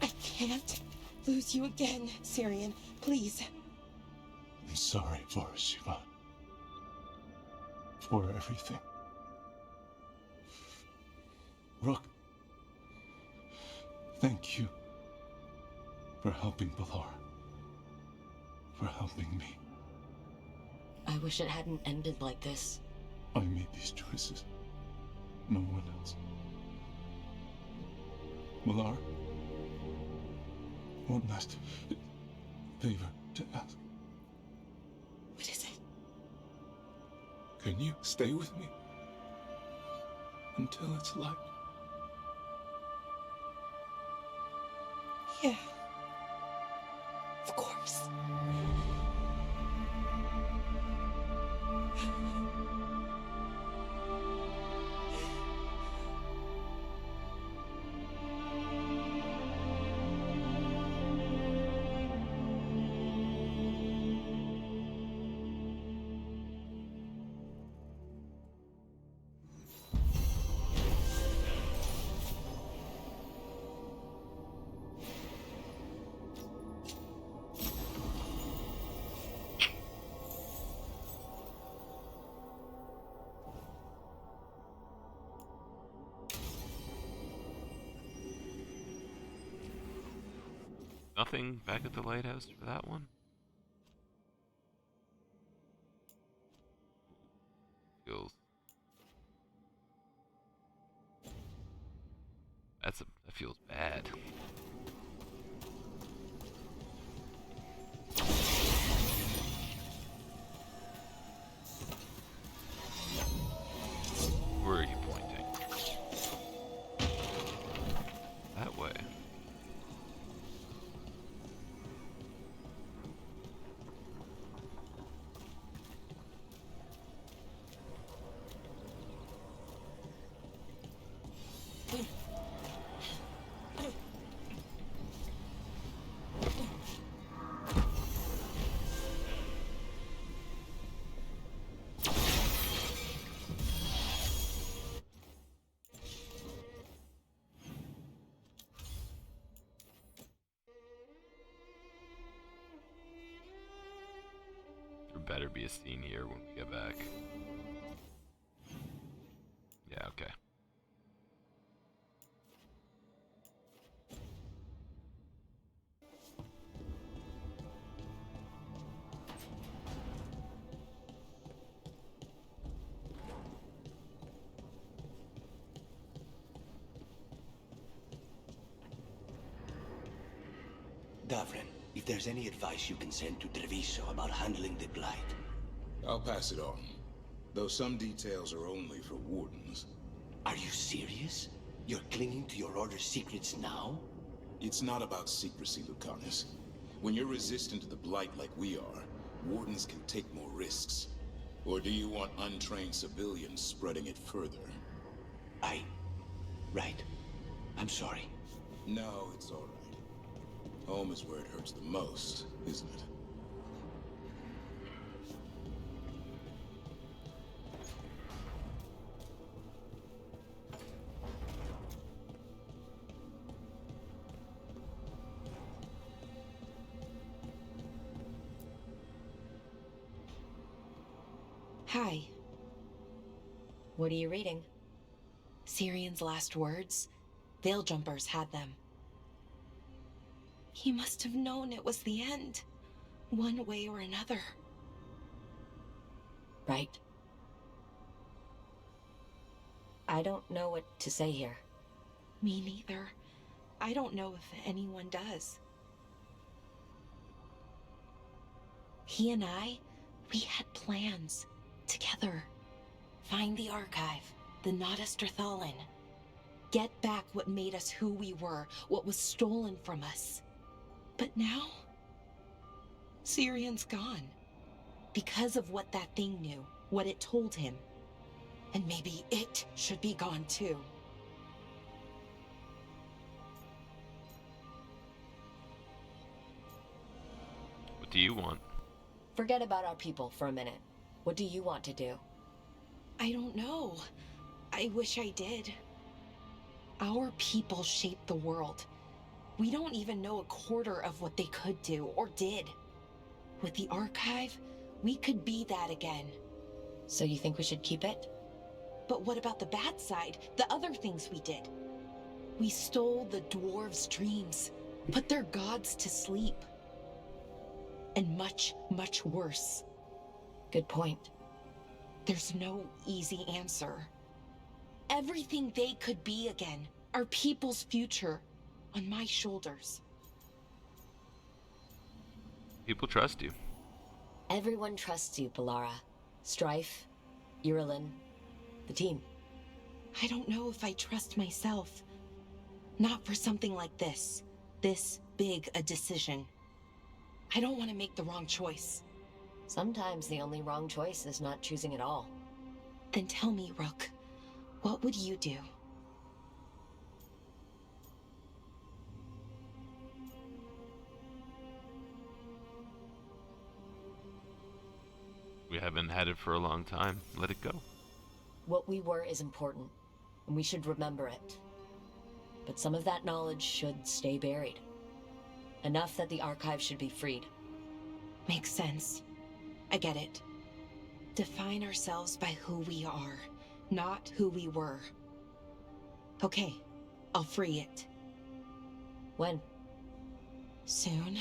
I can't lose you again, Tyrion. Please. I'm sorry for Shiva. For everything. Rook. Thank you. For helping Balara. For helping me. I wish it hadn't ended like this. I made these choices. No one else. Balara. One last favor to ask. What is it? Can you stay with me? Until it's light? Yeah. Of course. Nothing back at the lighthouse for that one? Feels... that feels bad. Where are you pointing? That way. There better be a scene here when we get back. Yeah, okay. Davrin, if there's any advice you can send to Treviso about handling the Blight. I'll pass it on. Though some details are only for wardens. Are you serious? You're clinging to your order's secrets now? It's not about secrecy, Lucanus. When you're resistant to the Blight like we are, wardens can take more risks. Or do you want untrained civilians spreading it further? Right. I'm sorry. No, it's all right. Home is where it hurts the most, isn't it? Hi. What are you reading? Syrion's last words? Veil Jumpers had them. He must have known it was the end, one way or another. right? I don't know what to say here. Me neither. I don't know if anyone does. He and I, we had plans. Together. Find the archive, the Nodasterthalin. Get back what made us who we were, what was stolen from us. But now, Syrion's gone. Because of what that thing knew, what it told him. And maybe it should be gone too. What do you want? Forget about our people for a minute. What do you want to do? I don't know. I wish I did. Our people shaped the world. We don't even know a quarter of what they could do or did. With the archive, we could be that again. So you think we should keep it? But what about the bad side? The other things we did? We stole the dwarves' dreams, put their gods to sleep. And much, much worse. Good point. There's no easy answer. Everything they could be again, our people's future, on my shoulders. People trust you. Everyone trusts you, Balara. Strife, Irulan, the team. I don't know if I trust myself. Not for something like this. This big a decision. I don't want to make the wrong choice. Sometimes the only wrong choice is not choosing at all. Then tell me, Rook, what would you do? We haven't had it for a long time. Let it go. What we were is important, and we should remember it. But some of that knowledge should stay buried. Enough that the archive should be freed. Makes sense. I get it. Define ourselves by who we are, not who we were. Okay, I'll free it. When? Soon.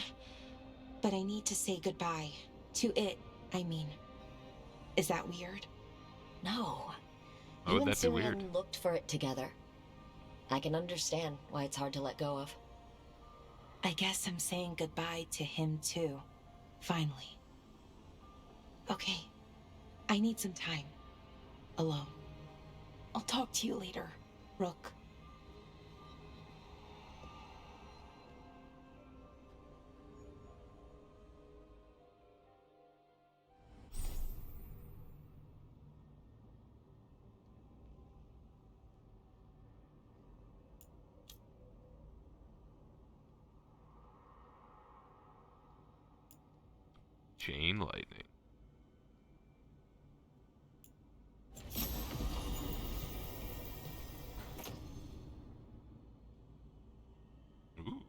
But I need to say goodbye. To it, I mean. Is that weird? No. Why would that be weird? Syrian looked for it together. I can understand why it's hard to let go of. I guess I'm saying goodbye to him too. Finally. Okay. I need some time. Alone. I'll talk to you later, Rook. Chain lightning. Ooh.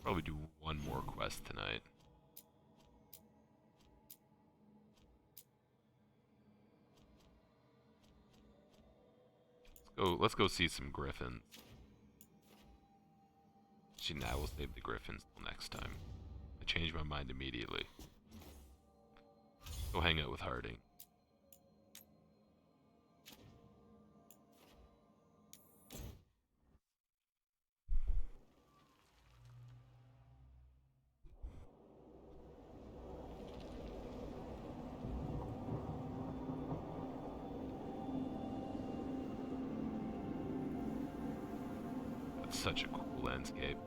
Probably do one more quest tonight. Let's go see some griffins. See, now we'll save the griffins till next time. I changed my mind immediately. Go hang out with Harding. That's such a cool landscape.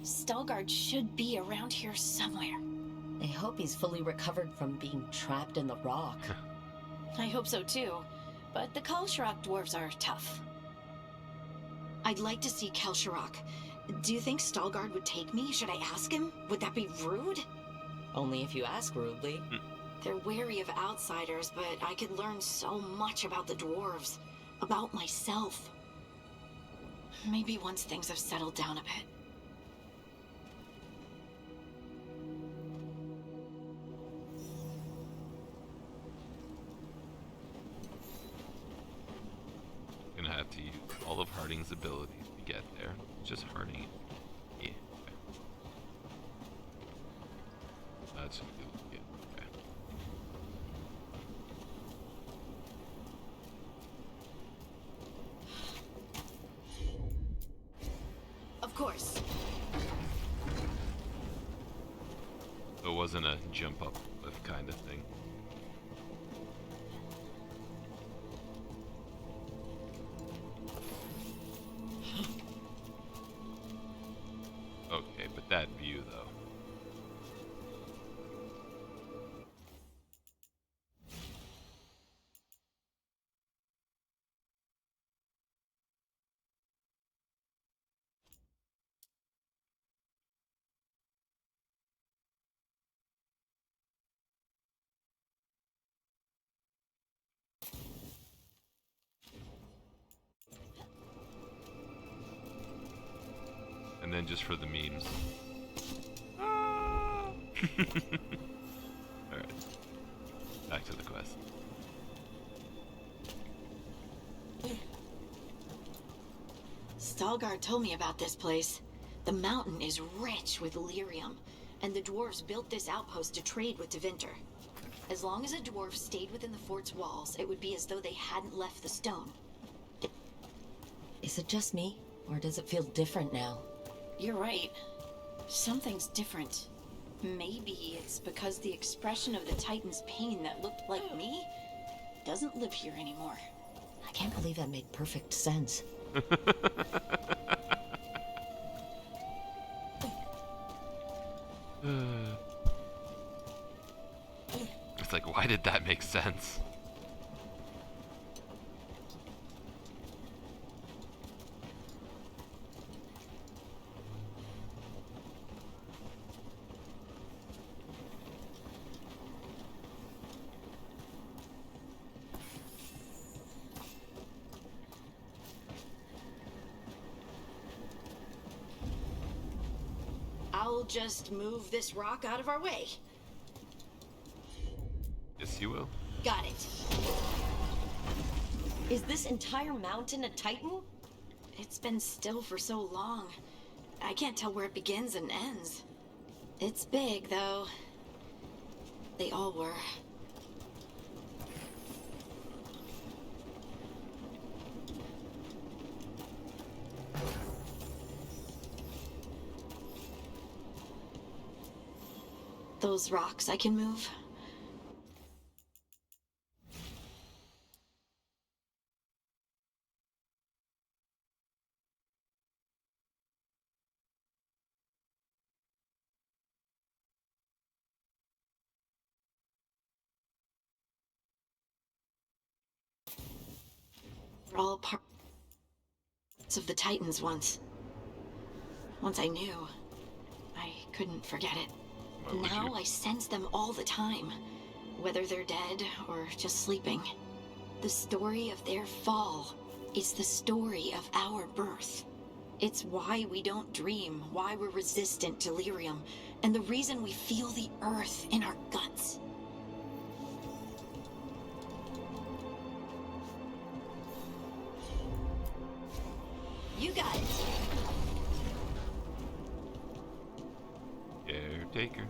Stalgard should be around here somewhere. I hope he's fully recovered from being trapped in the rock. I hope so too, but the Kalsharak dwarves are tough. I'd like to see Kalsharak. Do you think Stalgard would take me? Should I ask him? Would that be rude? Only if you ask rudely. They're wary of outsiders, but I could learn so much about the dwarves. About myself. Maybe once things have settled down a bit. that's yeah, okay. Of course. So it wasn't a jump up cliff kind of thing. Okay, but that view though. And then just for the memes. Alright. Back to the quest. Stalgard told me about this place. The mountain is rich with lyrium, and the dwarves built this outpost to trade with Tevinter. As long as a dwarf stayed within the fort's walls, it would be as though they hadn't left the stone. Is it just me, or does it feel different now? You're right. Something's different. Maybe it's because the expression of the Titan's pain that looked like me doesn't live here anymore. I can't believe that made perfect sense. It's like, why did that make sense? I'll just move this rock out of our way. Yes, you will. Got it. Is this entire mountain a Titan? It's been still for so long. I can't tell where it begins and ends. It's big, though. They all were. Those rocks I can move. They're all parts of the Titans once. Once I knew, I couldn't forget it. Now I sense them all the time, whether they're dead or just sleeping. The story of their fall is the story of our birth. It's why we don't dream, why we're resistant to lyrium, and the reason we feel the earth in our guts. You got it. Caretaker.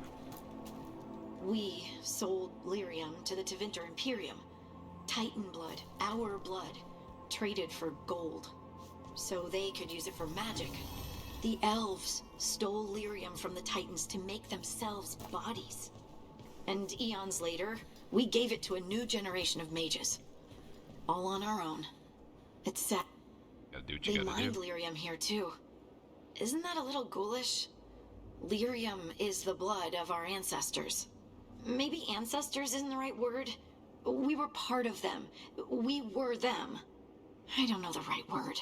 We sold lyrium to the Tevinter Imperium. Titan blood, our blood, traded for gold. So they could use it for magic. The elves stole lyrium from the Titans to make themselves bodies. And eons later, we gave it to a new generation of mages. All on our own. It's sad. Gotta do what you They gotta mined do. lyrium here too. Isn't that a little ghoulish? Lyrium is the blood of our ancestors. Maybe ancestors isn't the right word. We were part of them. We were them. I don't know the right word.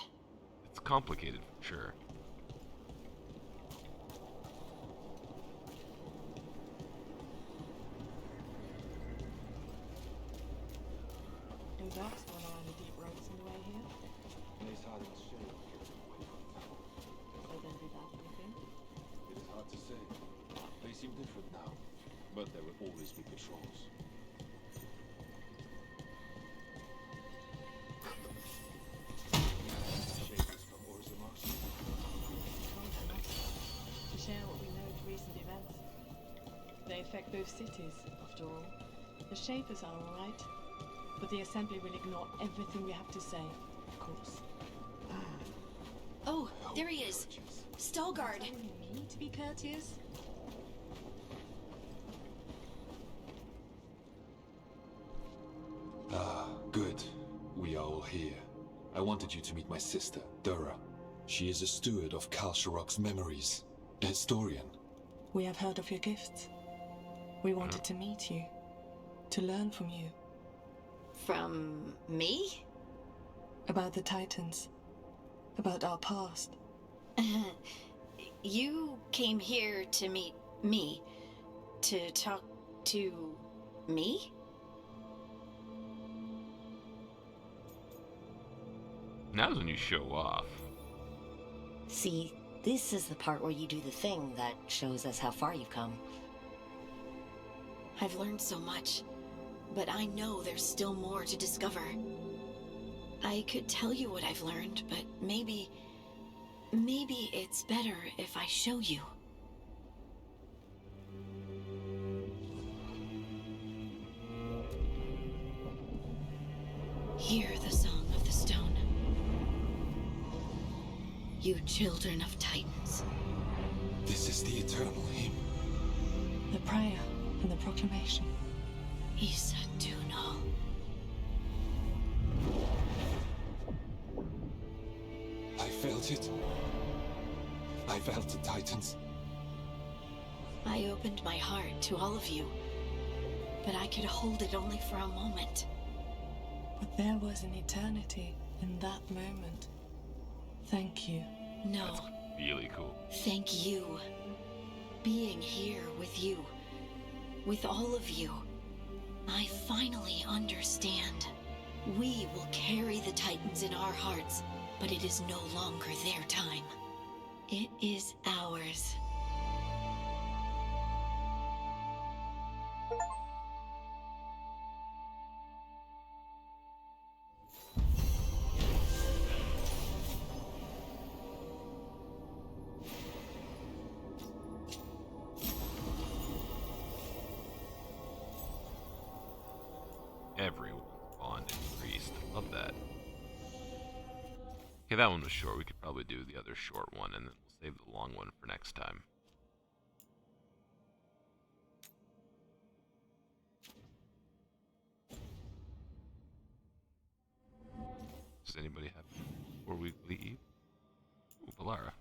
It's complicated, sure. No dogs going around the deep roads on the way here. So then be that anything? It is hard to say. They seem different now, but there will always be patrols. Shapers from Orzamas. To share what we know of recent events. They affect both cities, after all. The Shapers are alright, but the Assembly will ignore everything we have to say, of course. Oh, there he is. Veilguard. You need to be courteous. Ah, good. We are all here. I wanted you to meet my sister, Dura. She is a steward of Kal Sharok's memories, a historian. We have heard of your gifts. We wanted to meet you, to learn from you. From me? About the Titans. About our past. You came here to meet me. To talk to me? Now's when you show off. See, this is the part where you do the thing that shows us how far you've come. I've learned so much, but I know there's still more to discover. I could tell you what I've learned, but maybe it's better if I show you. Hear the song of the stone. You children of Titans. This is the eternal hymn. The prayer and the proclamation. Isa Dunal. I felt it. I felt the Titans. I opened my heart to all of you, but I could hold it only for a moment. But there was an eternity in that moment. Thank you. No. That's really cool. Thank you. Being here with you, with all of you, I finally understand. We will carry the Titans in our hearts, but it is no longer their time. It is ours. Everyone bond increased. Love that. Okay, that one was short. We could probably do the other short one, and then we'll save the long one for next time. Does anybody have before we leave? Ooh, Valara.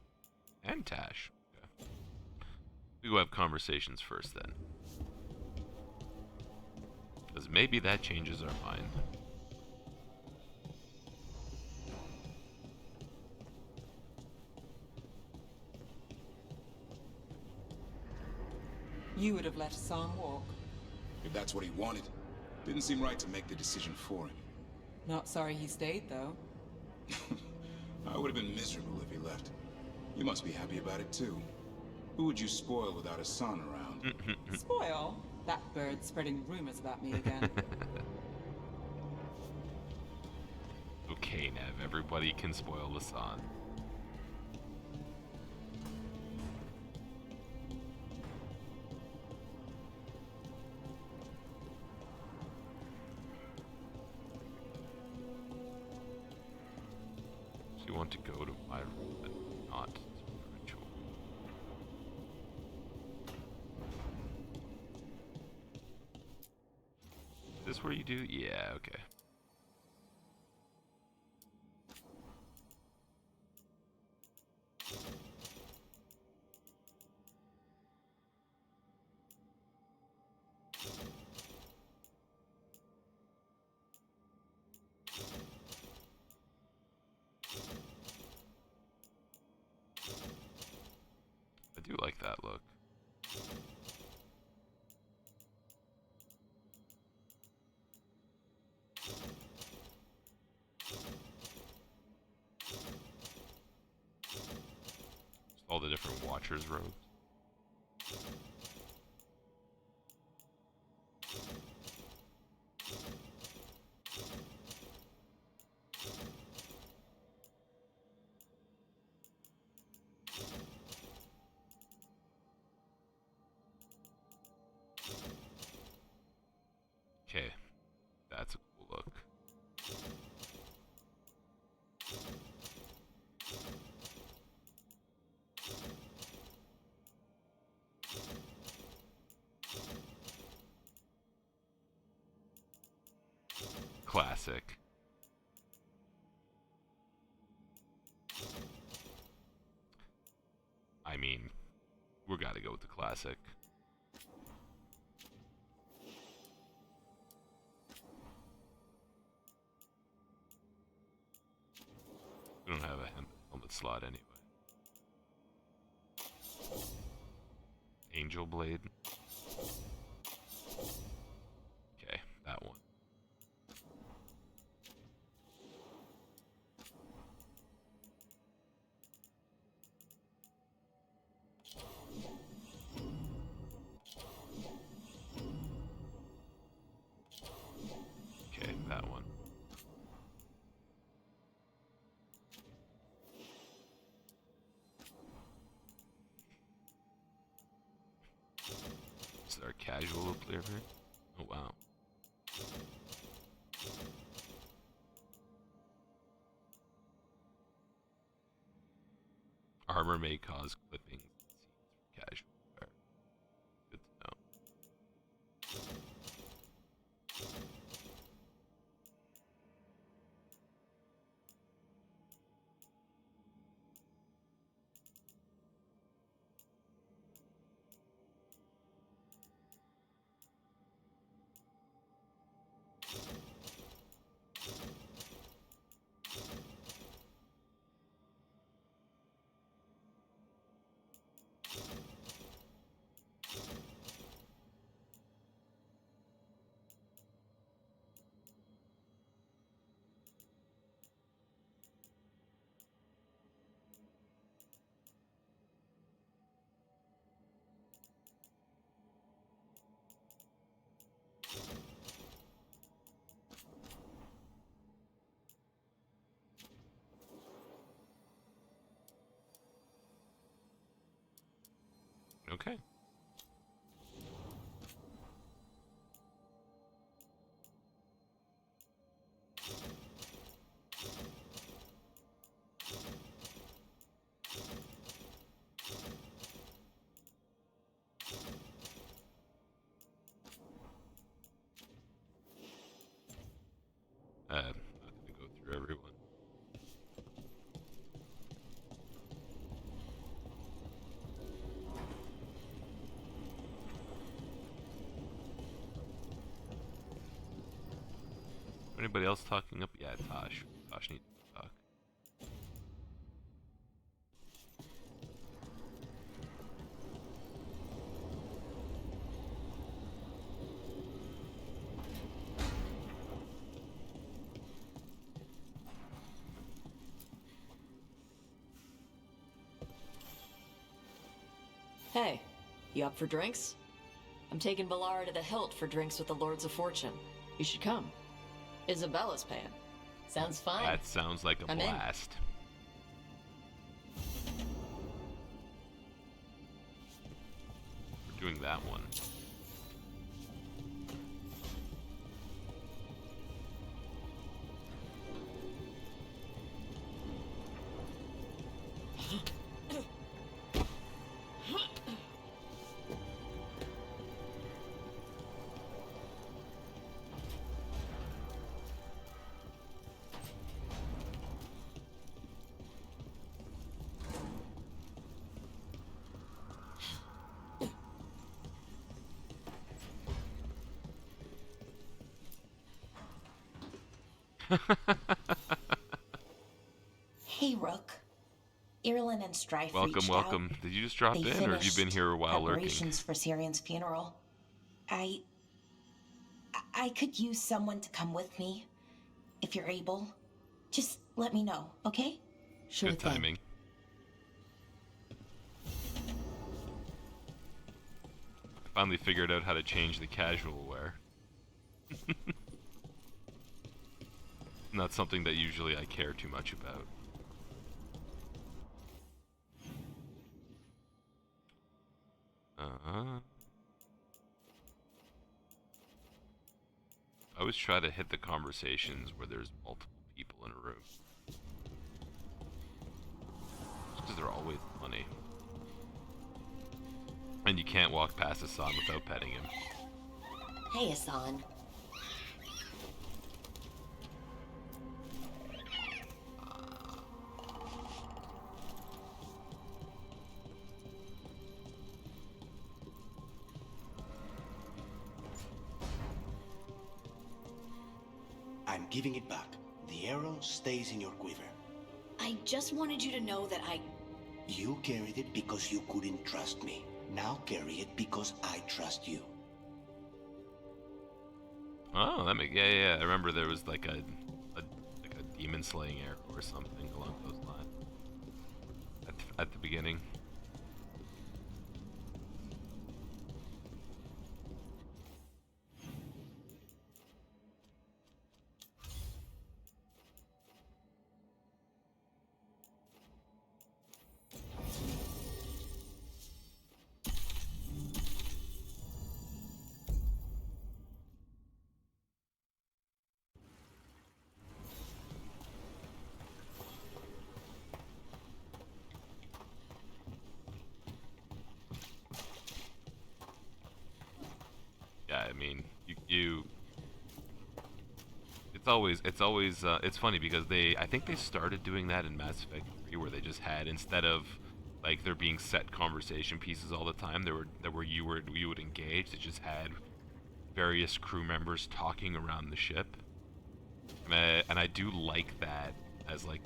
And Tash. Okay. We go have conversations first then. Because maybe that changes our mind. You would have let Sam walk. If that's what he wanted, didn't seem right to make the decision for him. Not sorry he stayed, though. I would have been miserable if he left. You must be happy about it, too. Who would you spoil without a son around? Spoil? That bird's spreading rumors about me again. Okay, Nev, everybody can spoil the son. So you want to go to my room, but not to the ritual. Is this where you do? Yeah, okay. I do like that look. Just all the different Watchers robes. classic. I mean, we gotta go with the classic. We don't have a helmet slot anyway. Angel Blade. Okay, that one. Okay, that one. Is there a casual player here? Oh wow. Armor may cause clipping for casual wear. Good to know. Okay. I'm not gonna go through everyone. Anybody else talking up? Yeah, Tosh. Tosh needs to talk. Hey, you up for drinks? I'm taking Valara to the Hilt for drinks with the Lords of Fortune. You should come. Isabella's paying. Sounds fine. That sounds like a I'm in. blast. We're doing that one. Hey, Rook. Irlin and Strife Welcome, reached welcome. out. Did you just drop They in, or have you been finished here a while lurking? preparations for Syrian's funeral. I could use someone to come with me, if you're able. Just let me know, okay? Good timing. I finally figured out how to change the casual wear. Not something that usually I care too much about. I always try to hit the conversations where there's multiple people in a room. Just because they're always funny. And you can't walk past Hassan without petting him. Hey, Hassan. I'm giving it back. The arrow stays in your quiver. I just wanted you to know that You carried it because you couldn't trust me. Now carry it because I trust you. Oh, that make yeah. I remember there was like a demon slaying arrow or something along those lines at the beginning. Yeah, I mean, it's funny because I think they started doing that in Mass Effect 3 where they just had, instead of like there being set conversation pieces all the time, you would engage. They just had various crew members talking around the ship, and I do like that as like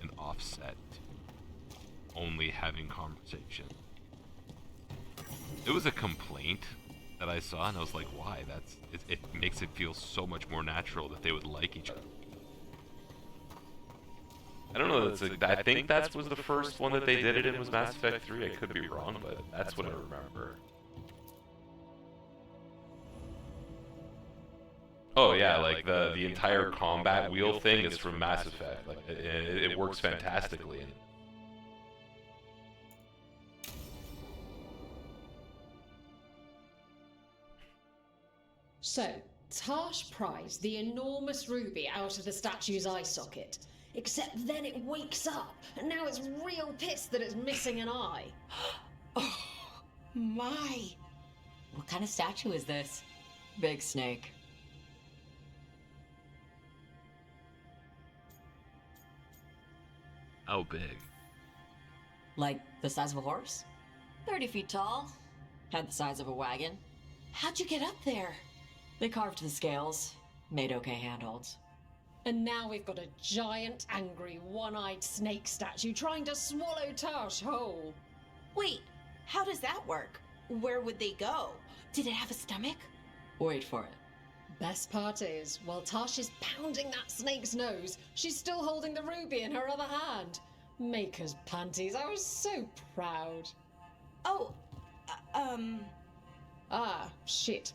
an offset to only having conversation. It was a complaint that I saw, and I was like, why? It makes it feel so much more natural that they would like each other. I don't know. I think that was the first one that they did it in was Mass Effect 3. I could be wrong, but that's what I remember. Oh yeah, like the entire combat wheel thing is from Mass Effect. Like it works fantastically. So, Tarsh pries the enormous ruby out of the statue's eye socket. Except then it wakes up, and now it's real pissed that it's missing an eye. Oh, my. What kind of statue is this? Big snake. How big? Like the size of a horse? 30 feet tall. Had the size of a wagon. How'd you get up there? They carved the scales. Made okay handholds. And now we've got a giant, angry, one-eyed snake statue trying to swallow Tarsh whole. Wait, how does that work? Where would they go? Did it have a stomach? Wait for it. Best part is, while Tarsh is pounding that snake's nose, she's still holding the ruby in her other hand. Maker's panties, I was so proud. Oh, Ah, shit.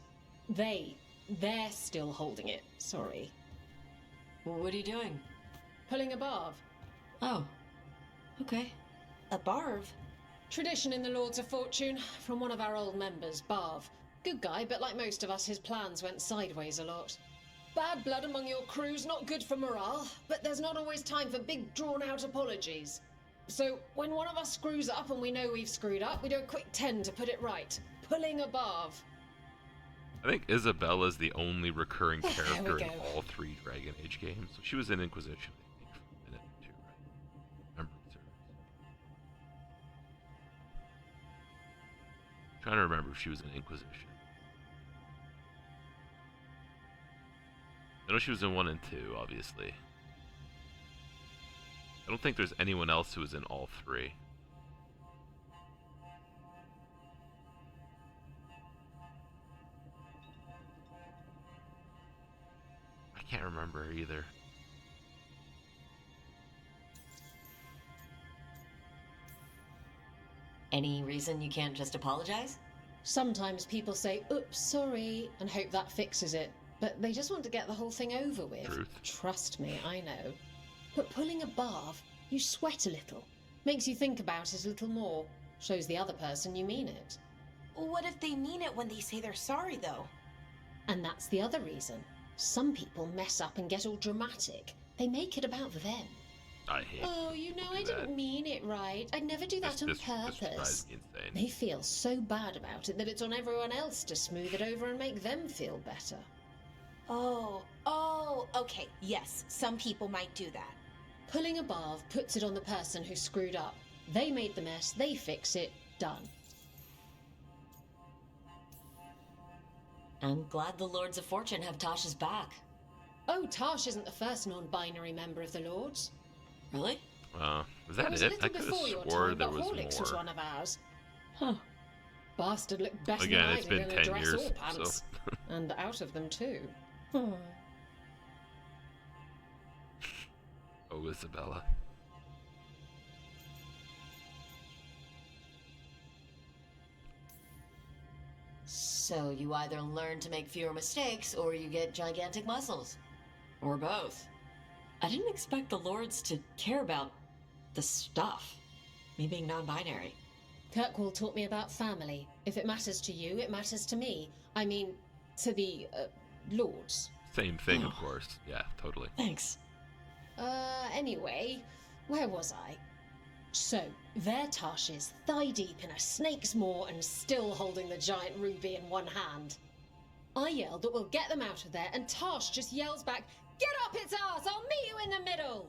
They're still holding it, sorry. What are you doing? Pulling a barb. Oh, okay. A barb? Tradition in the Lords of Fortune, from one of our old members, Barv. Good guy, but like most of us, his plans went sideways a lot. Bad blood among your crew's not good for morale, but there's not always time for big, drawn-out apologies. So, when one of us screws up and we know we've screwed up, we do a quick 10 to put it right. Pulling a Barv. I think Isabella's the only recurring character in go. all 3 Dragon Age games. She was in Inquisition, I think, for a minute or two, right? Remember, trying to remember if she was in Inquisition. I know she was in 1 and 2, obviously. I don't think there's anyone else who was in all 3. I can't remember either. Any reason you can't just apologize? Sometimes people say, oops, sorry, and hope that fixes it. But they just want to get the whole thing over with. Truth. Trust me, I know. But pulling a barb, you sweat a little. Makes you think about it a little more. Shows the other person you mean it. What if they mean it when they say they're sorry, though? And that's the other reason. Some people mess up and get all dramatic. They make it about them. I hate Oh, you know, I didn't mean it right. I'd never do that on This purpose. drives me insane. They feel so bad about it that it's on everyone else to smooth it over and make them feel better. Oh, okay. Yes, some people might do that. Pulling a barb puts it on the person who screwed up. They made the mess, they fix it, done. I'm glad the Lords of Fortune have Tasha's back. Oh, Tarsh isn't the first non-binary member of the Lords. Really? Was There that was it? a little I could have before your swore time, there but was Horlicks was more. one of ours. Huh. Bastard looked best Again, than I it's do been in a 10 dress years, or pants. so. And out of them, too. Oh, Isabella. So you either learn to make fewer mistakes or you get gigantic muscles. Or both. I didn't expect the Lords to care about the stuff. Me being non-binary. Kirkwall taught me about family. If it matters to you, it matters to me. I mean, to the, Lords. Same thing, of course. Yeah, totally. Thanks. Anyway, where was I? So, there Tarsh is, thigh-deep in a snake's maw and still holding the giant ruby in one hand. I yelled that we'll get them out of there, and Tarsh just yells back, "Get up its arse! I'll meet you in the middle!"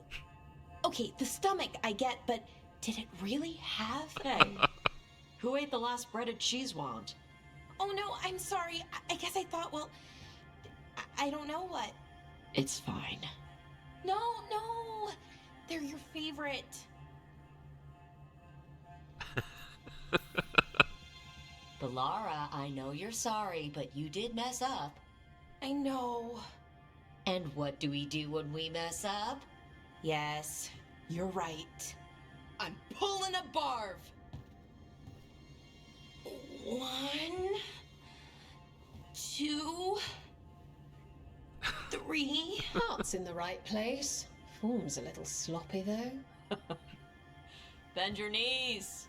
Okay, the stomach I get, but did it really have? Hey, who ate the last breaded cheese wand? Oh no, I'm sorry. I guess I thought, well, I don't know what. It's fine. No, they're your favorite. Belara, I know you're sorry, but you did mess up. I know. And what do we do when we mess up? Yes, you're right. I'm pulling a barv. 1, 2, 3. Heart's in the right place. Form's a little sloppy, though. Bend your knees.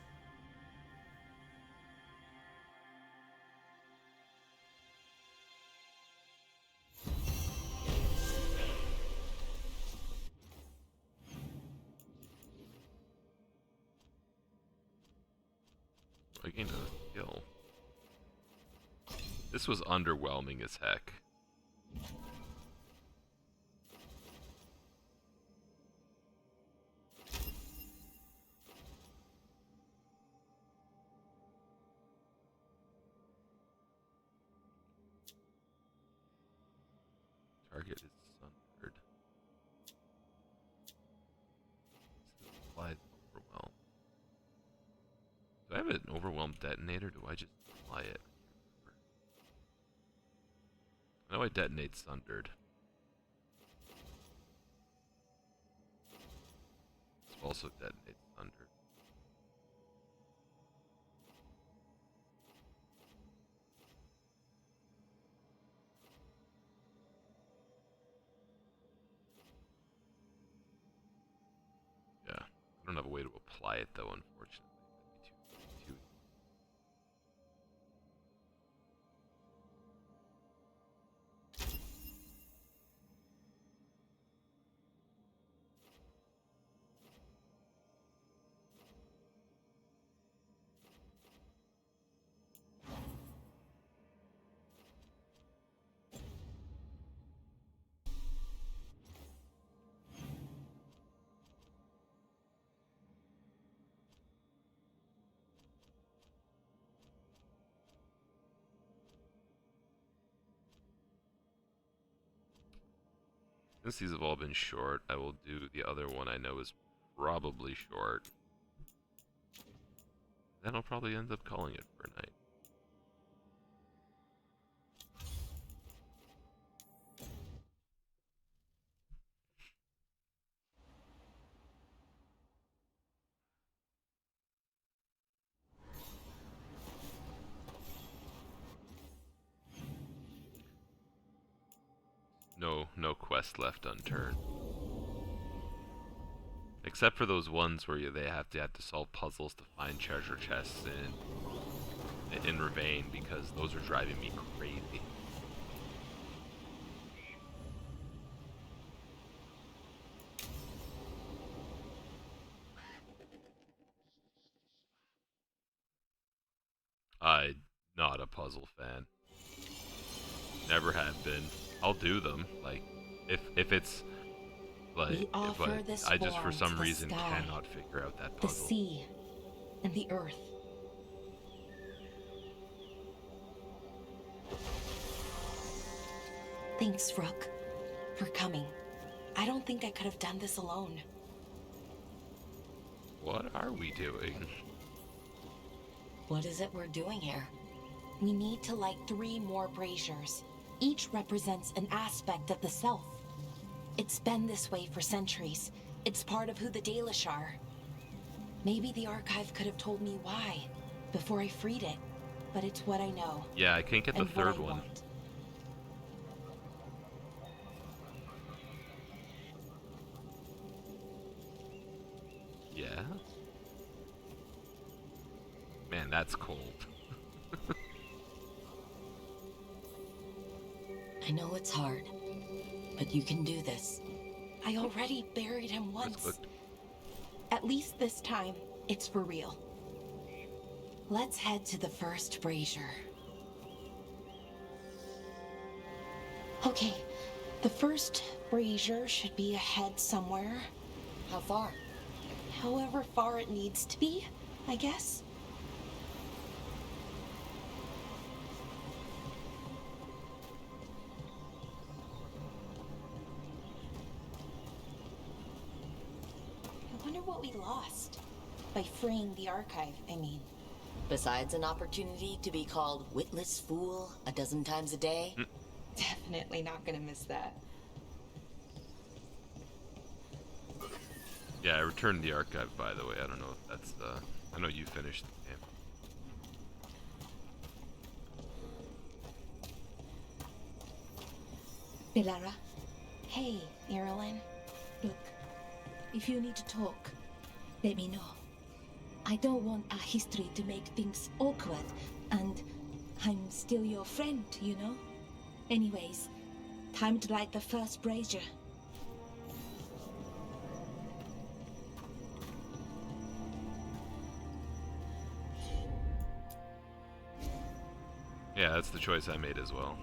I gained a skill. This was underwhelming as heck. Target is sundered. Applies overwhelm. Do I have an overwhelm detonator? Do I just apply it? I know I detonate sundered. This also detonates sundered. Yeah, I don't have a way to apply it though, unfortunately. That'd be too. Since these have all been short, I will do the other one I know is probably short. Then I'll probably end up calling it for a night. No quest left unturned. Except for those ones where they have to solve puzzles to find treasure chests in Ravane, because those are driving me crazy. I'm not a puzzle fan. Never have been. I'll do them, like, if it's like, but I just for some reason cannot figure out that puzzle. The sea and the earth. Thanks, Rook. for coming. I don't think I could have done this alone. What are we doing? What is it we're doing here? We need to light 3 more braziers. Each represents an aspect of the self. It's been this way for centuries. It's part of who the Dalish are. Maybe the archive could have told me why before I freed it, but it's what I know. Yeah, I can't get the and what third I one. want. Yeah? Man, that's cold. I know it's hard, but you can do this. I already buried him once. At least this time, it's for real. Let's head to the first brazier. Okay, the first brazier should be ahead somewhere. How far? However far it needs to be, I guess. I wonder what we lost by freeing the archive, I mean. Besides an opportunity to be called witless fool a dozen times a day? Definitely not gonna miss that. Yeah, I returned the archive, by the way. I don't know if that's I know you finished the game. Bilara. Hey, Irulan. Look, if you need to talk, let me know. I don't want our history to make things awkward, and I'm still your friend, you know? Anyways, time to light the first brazier. Yeah, that's the choice I made as well.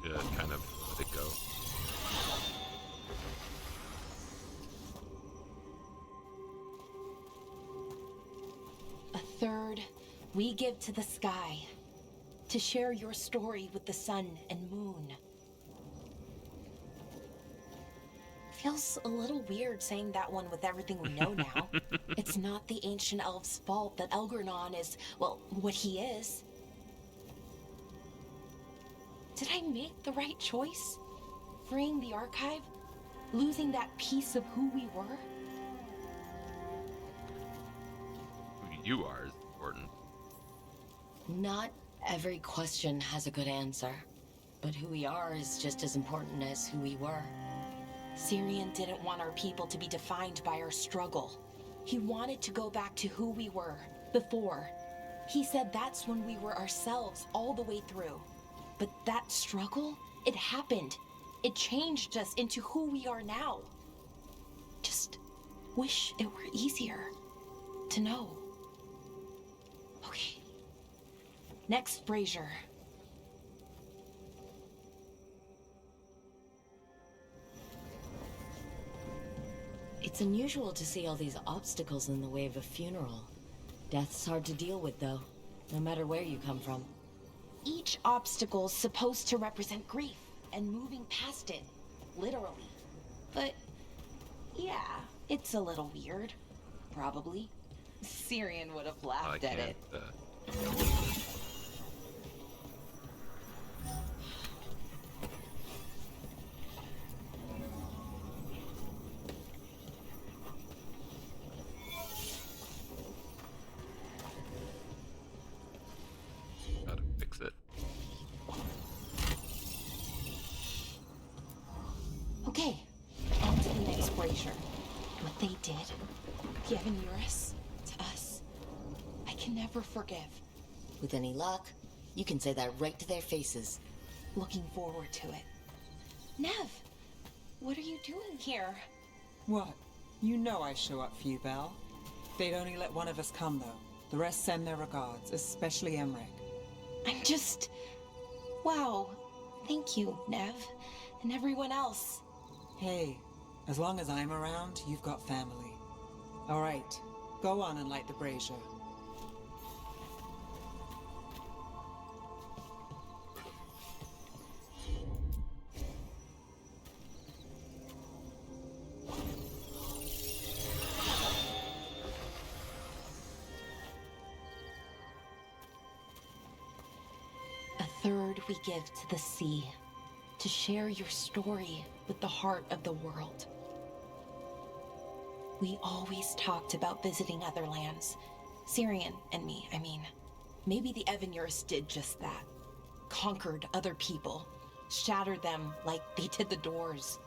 Yeah, kind of let it go. A third we give to the sky, to share your story with the sun and moon. Feels a little weird saying that one with everything we know now. It's not the ancient elves' fault that Elgernon is, well, what he is. Did I make the right choice? Freeing the archive? Losing that piece of who we were? Who you are is important. Not every question has a good answer, but who we are is just as important as who we were. Syrian didn't want our people to be defined by our struggle. He wanted to go back to who we were, before. He said that's when we were ourselves all the way through. But that struggle, it happened. It changed us into who we are now. Just wish it were easier to know. Okay. Next brazier. It's unusual to see all these obstacles in the way of a funeral. Death's hard to deal with, though, no matter where you come from. Each obstacle's supposed to represent grief and moving past it, literally. But yeah, it's a little weird. Probably. Syrian would have laughed at it. Gotta fix it. Okay, on to the next brazier. What they did, the Evaneris, to us, I can never forgive. With any luck, you can say that right to their faces. Looking forward to it. Nev, what are you doing here? What? You know I show up for you, Belle. They'd only let one of us come, though. The rest send their regards, especially Emmerich. I'm just... Wow. Thank you, Nev. And everyone else. Hey, as long as I'm around, you've got family. All right, go on and light the brazier. third we give to the sea, to share your story with the heart of the world. We always talked about visiting other lands. Syrian and me, I mean. Maybe the Evanurus did just that. Conquered other people. Shattered them like they did the Doors.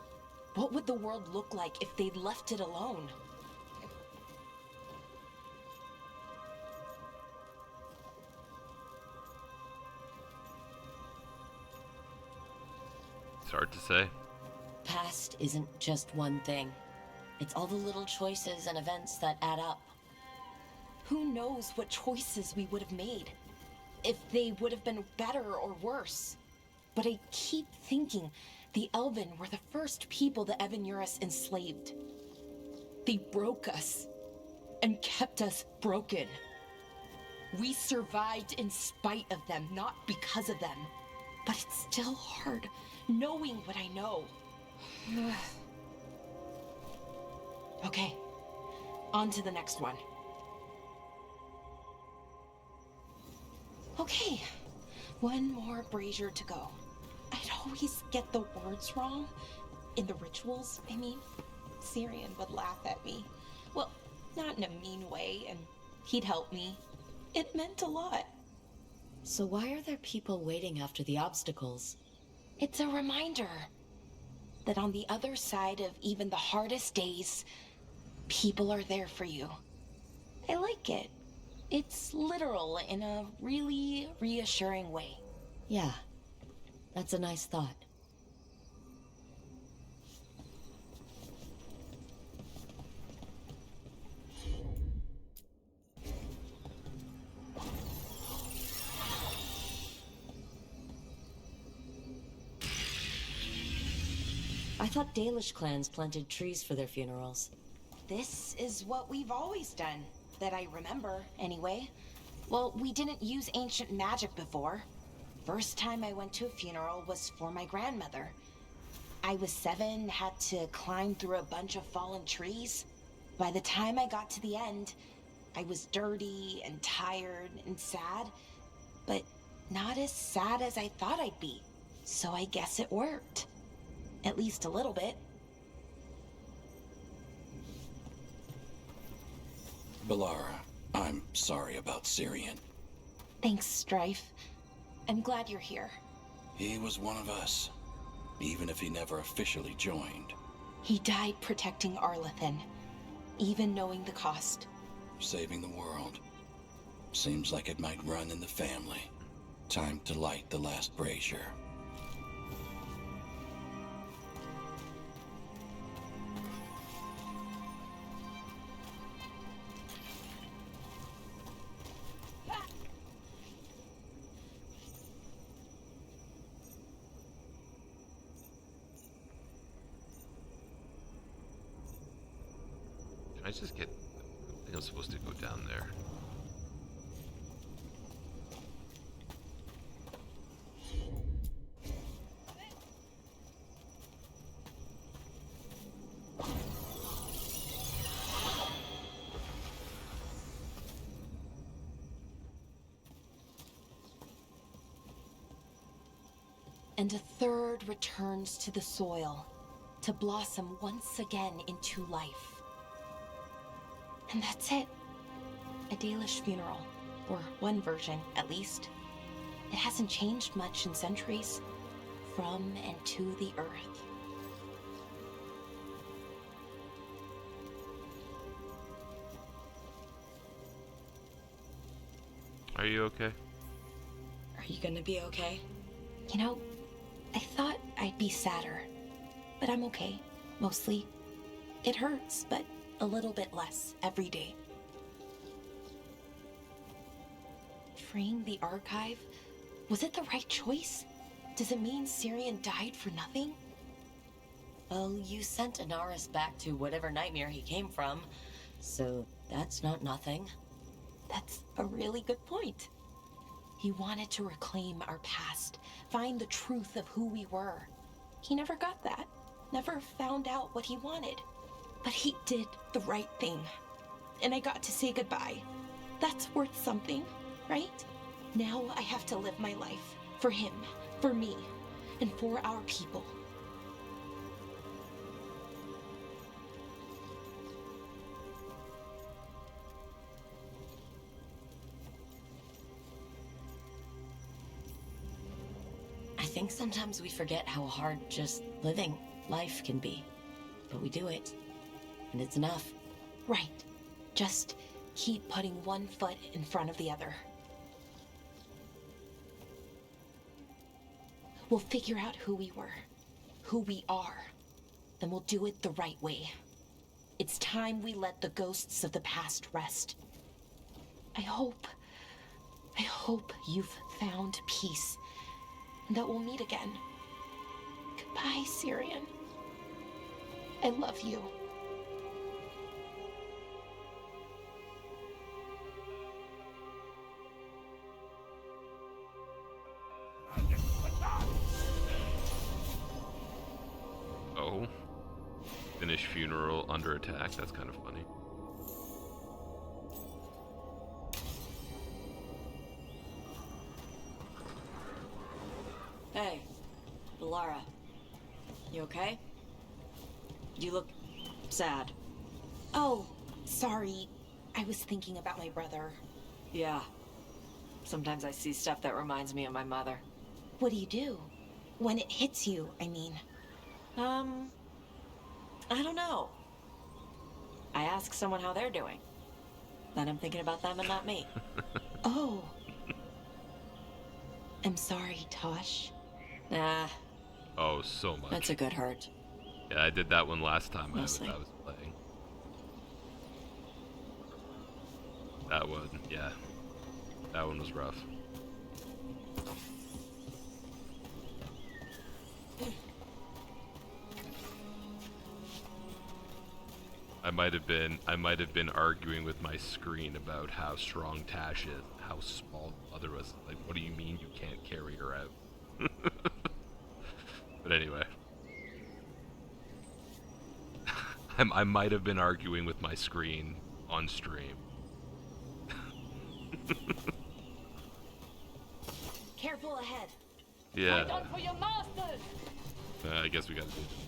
What would the world look like if they'd left it alone? It's hard to say. Past isn't just one thing. It's all the little choices and events that add up. Who knows what choices we would have made? If they would have been better or worse. But I keep thinking the Elven were the first people the Evanurus enslaved. They broke us and kept us broken. We survived in spite of them, not because of them. But it's still hard knowing what I know. Okay, on to the next one. Okay, one more brazier to go. I'd always get the words wrong. In the rituals, I mean. Syrian would laugh at me. Well, not in a mean way, and he'd help me. It meant a lot. So why are there people waiting after the obstacles? It's a reminder that on the other side of even the hardest days, people are there for you. I like it. It's literal in a really reassuring way. Yeah, that's a nice thought. I thought Dalish clans planted trees for their funerals. This is what we've always done, that I remember, anyway. Well, we didn't use ancient magic before. First time I went to a funeral was for my grandmother. I was 7, had to climb through a bunch of fallen trees. By the time I got to the end, I was dirty and tired and sad, but not as sad as I thought I'd be. So I guess it worked. At least a little bit. Balara, I'm sorry about Syrian. Thanks, Strife. I'm glad you're here. He was one of us, even if he never officially joined. He died protecting Arlathan, even knowing the cost. Saving the world. Seems like it might run in the family. Time to light the last brazier. Can I just get... I think I'm supposed to go down there. And a third returns to the soil, to blossom once again into life. And that's it. A Dalish funeral, or one version, at least. It hasn't changed much in centuries, from and to the earth. Are you okay? Are you gonna be okay? You know, I thought I'd be sadder, but I'm okay, mostly. It hurts, but a little bit less every day. Freeing the archive, was it the right choice? Does it mean Syrian died for nothing? Well, you sent Inaris back to whatever nightmare he came from, so that's not nothing. That's a really good point. He wanted to reclaim our past, find the truth of who we were. He never got that, never found out what he wanted. But he did the right thing, and I got to say goodbye. That's worth something, right? Now I have to live my life, For him, for me, and for our people. I think sometimes we forget how hard just living life can be. But we do it, and it's enough. Right. Just keep putting one foot in front of the other. We'll figure out who we were, who we are, and we'll do it the right way. It's time we let the ghosts of the past rest. I hope you've found peace, and that we'll meet again. Goodbye, Syrian. I love you. Oh. Finnish funeral under attack. That's kind of funny. Hey, Lara. You okay? You look sad. Oh, sorry. I was thinking about my brother. Yeah. Sometimes I see stuff that reminds me of my mother. What do you do? When it hits you, I mean. I don't know. I ask someone how they're doing. Then I'm thinking about them and not me. Oh. I'm sorry, Tosh. Nah. Oh, so much. That's a good hurt. Yeah, I did that one last time I was Mostly. playing. That one, yeah. That one was rough. I might have been arguing with my screen about how strong Tash is, how small Mother was. Like, what do you mean you can't carry her out? But anyway. I might have been arguing with my screen on stream. Careful ahead. Yeah. Fight on for your masters. I guess we gotta do this.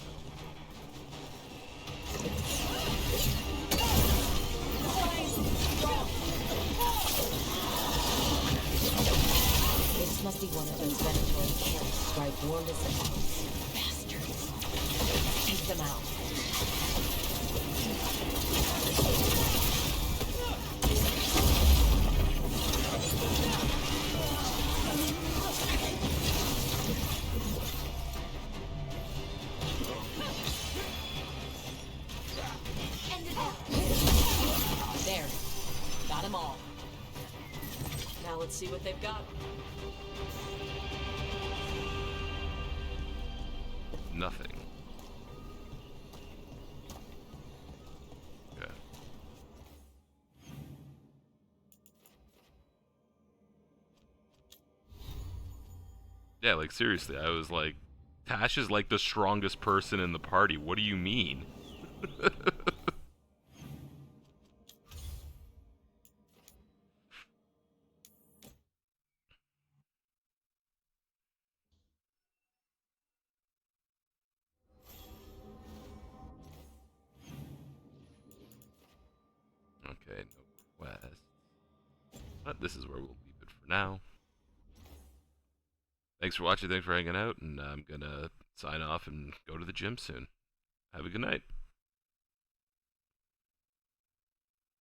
This must be one of those Venatorian camps Scribe warned us about. Bastards. Take them out. There. Got them all. Now let's see what they've got. Nothing. Okay. Yeah, like seriously, I was like, Tash is like the strongest person in the party. What do you mean? Okay, no quest. But this is where we'll leave it for now. Thanks for watching, thanks for hanging out, and I'm gonna sign off and go to the gym soon. Have a good night.